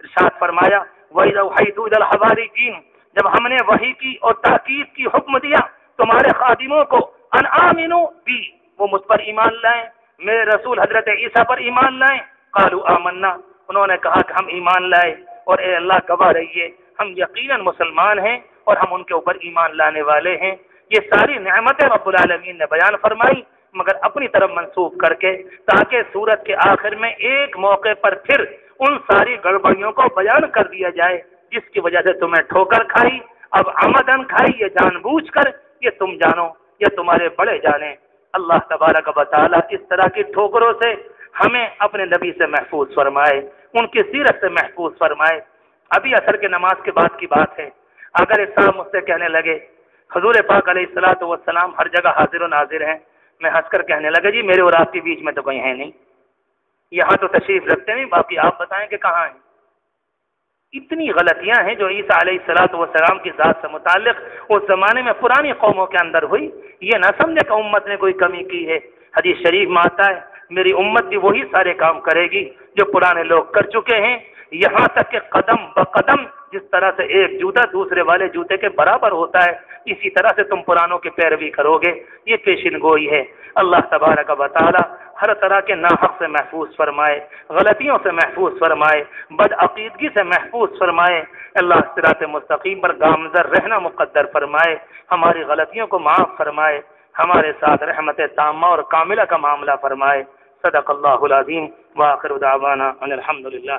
ارشاد فرمایا وَإِذَا أَوْحَيْتُ إِلَى الْحَوَارِيِّينَ، جب ہم نے وحی کی اور تاکید کی حکم دیا تمہارے خادموں کو ان آمنوا بی، وہ مجھ پر ایمان لائیں، میرے رسول حضرت عیسیٰ پر ایمان لائیں. قالوا آمنا، انہوں نے کہا کہ ہم ایمان لائے، اور اے اللہ گواہ رہیے ہم یقیناً مسلمان ہیں اور ہم ان کے اوپر ایمان لانے والے ہیں. یہ ساری نعمتیں رب العالمین نے بیان فرمائی مگر اپنی طرف منسوخ کر کے، تاکہ سورت کے آخر میں ایک موقع پر پھر ان ساری گڑبڑیوں کو بیان کر دیا جائے جس کی وجہ سے تمہیں ٹھوکر کھائی، اب عمدن کھائی، یہ جان بوجھ کر، یہ تم جانو یہ تمہارے بڑے جانے. اللہ تبارک و تعالیٰ اس طرح کی ٹھوکروں سے ہمیں اپنے نبی سے محفوظ فرمائے، ان کی سیرت سے محفوظ فرمائے. ابھی عصر کے نماز کے بعد کی بات ہے، اگر اس طرح مجھ سے کہنے لگے حضور پاک علیہ الصلوۃ والسلام ہر جگہ حاضر و ناظر ہیں، میں ہنس کر کہنے لگا جی میرے اور آپ کے بیچ میں تو کوئی ہے نہیں. یہاں تو تشریف رکھتے نہیں، باقی آپ بتائیں کہ کہاں ہیں؟ اتنی غلطیاں ہیں جو عیسیٰ علیہ السلام کی ذات سے متعلق اس زمانے میں پرانی قوموں کے اندر ہوئی. یہ نہ سمجھے کہ امت نے کوئی کمی کی ہے. حدیث شریف میں آتا ہے میری امت بھی وہی سارے کام کرے گی جو پرانے لوگ کر چکے ہیں، یہاں تک کہ قدم بقدم جس طرح سے ایک جوتا دوسرے والے جوتے کے برابر ہوتا ہے، اسی طرح سے تم پرانوں کی پیروی کرو گے. یہ پیشن گوئی ہے. اللہ تبارک و تعالی ہر طرح کے ناحق سے محفوظ فرمائے، غلطیوں سے محفوظ فرمائے، بدعقیدگی سے محفوظ فرمائے. اللہ صراط مستقیم پر گامزن رہنا مقدر فرمائے، ہماری غلطیوں کو معاف فرمائے، ہمارے ساتھ رحمت تامہ اور کاملہ کا معاملہ فرمائے. صدق اللہ العظیم. وآخر دعوانا ان الحمد للہ.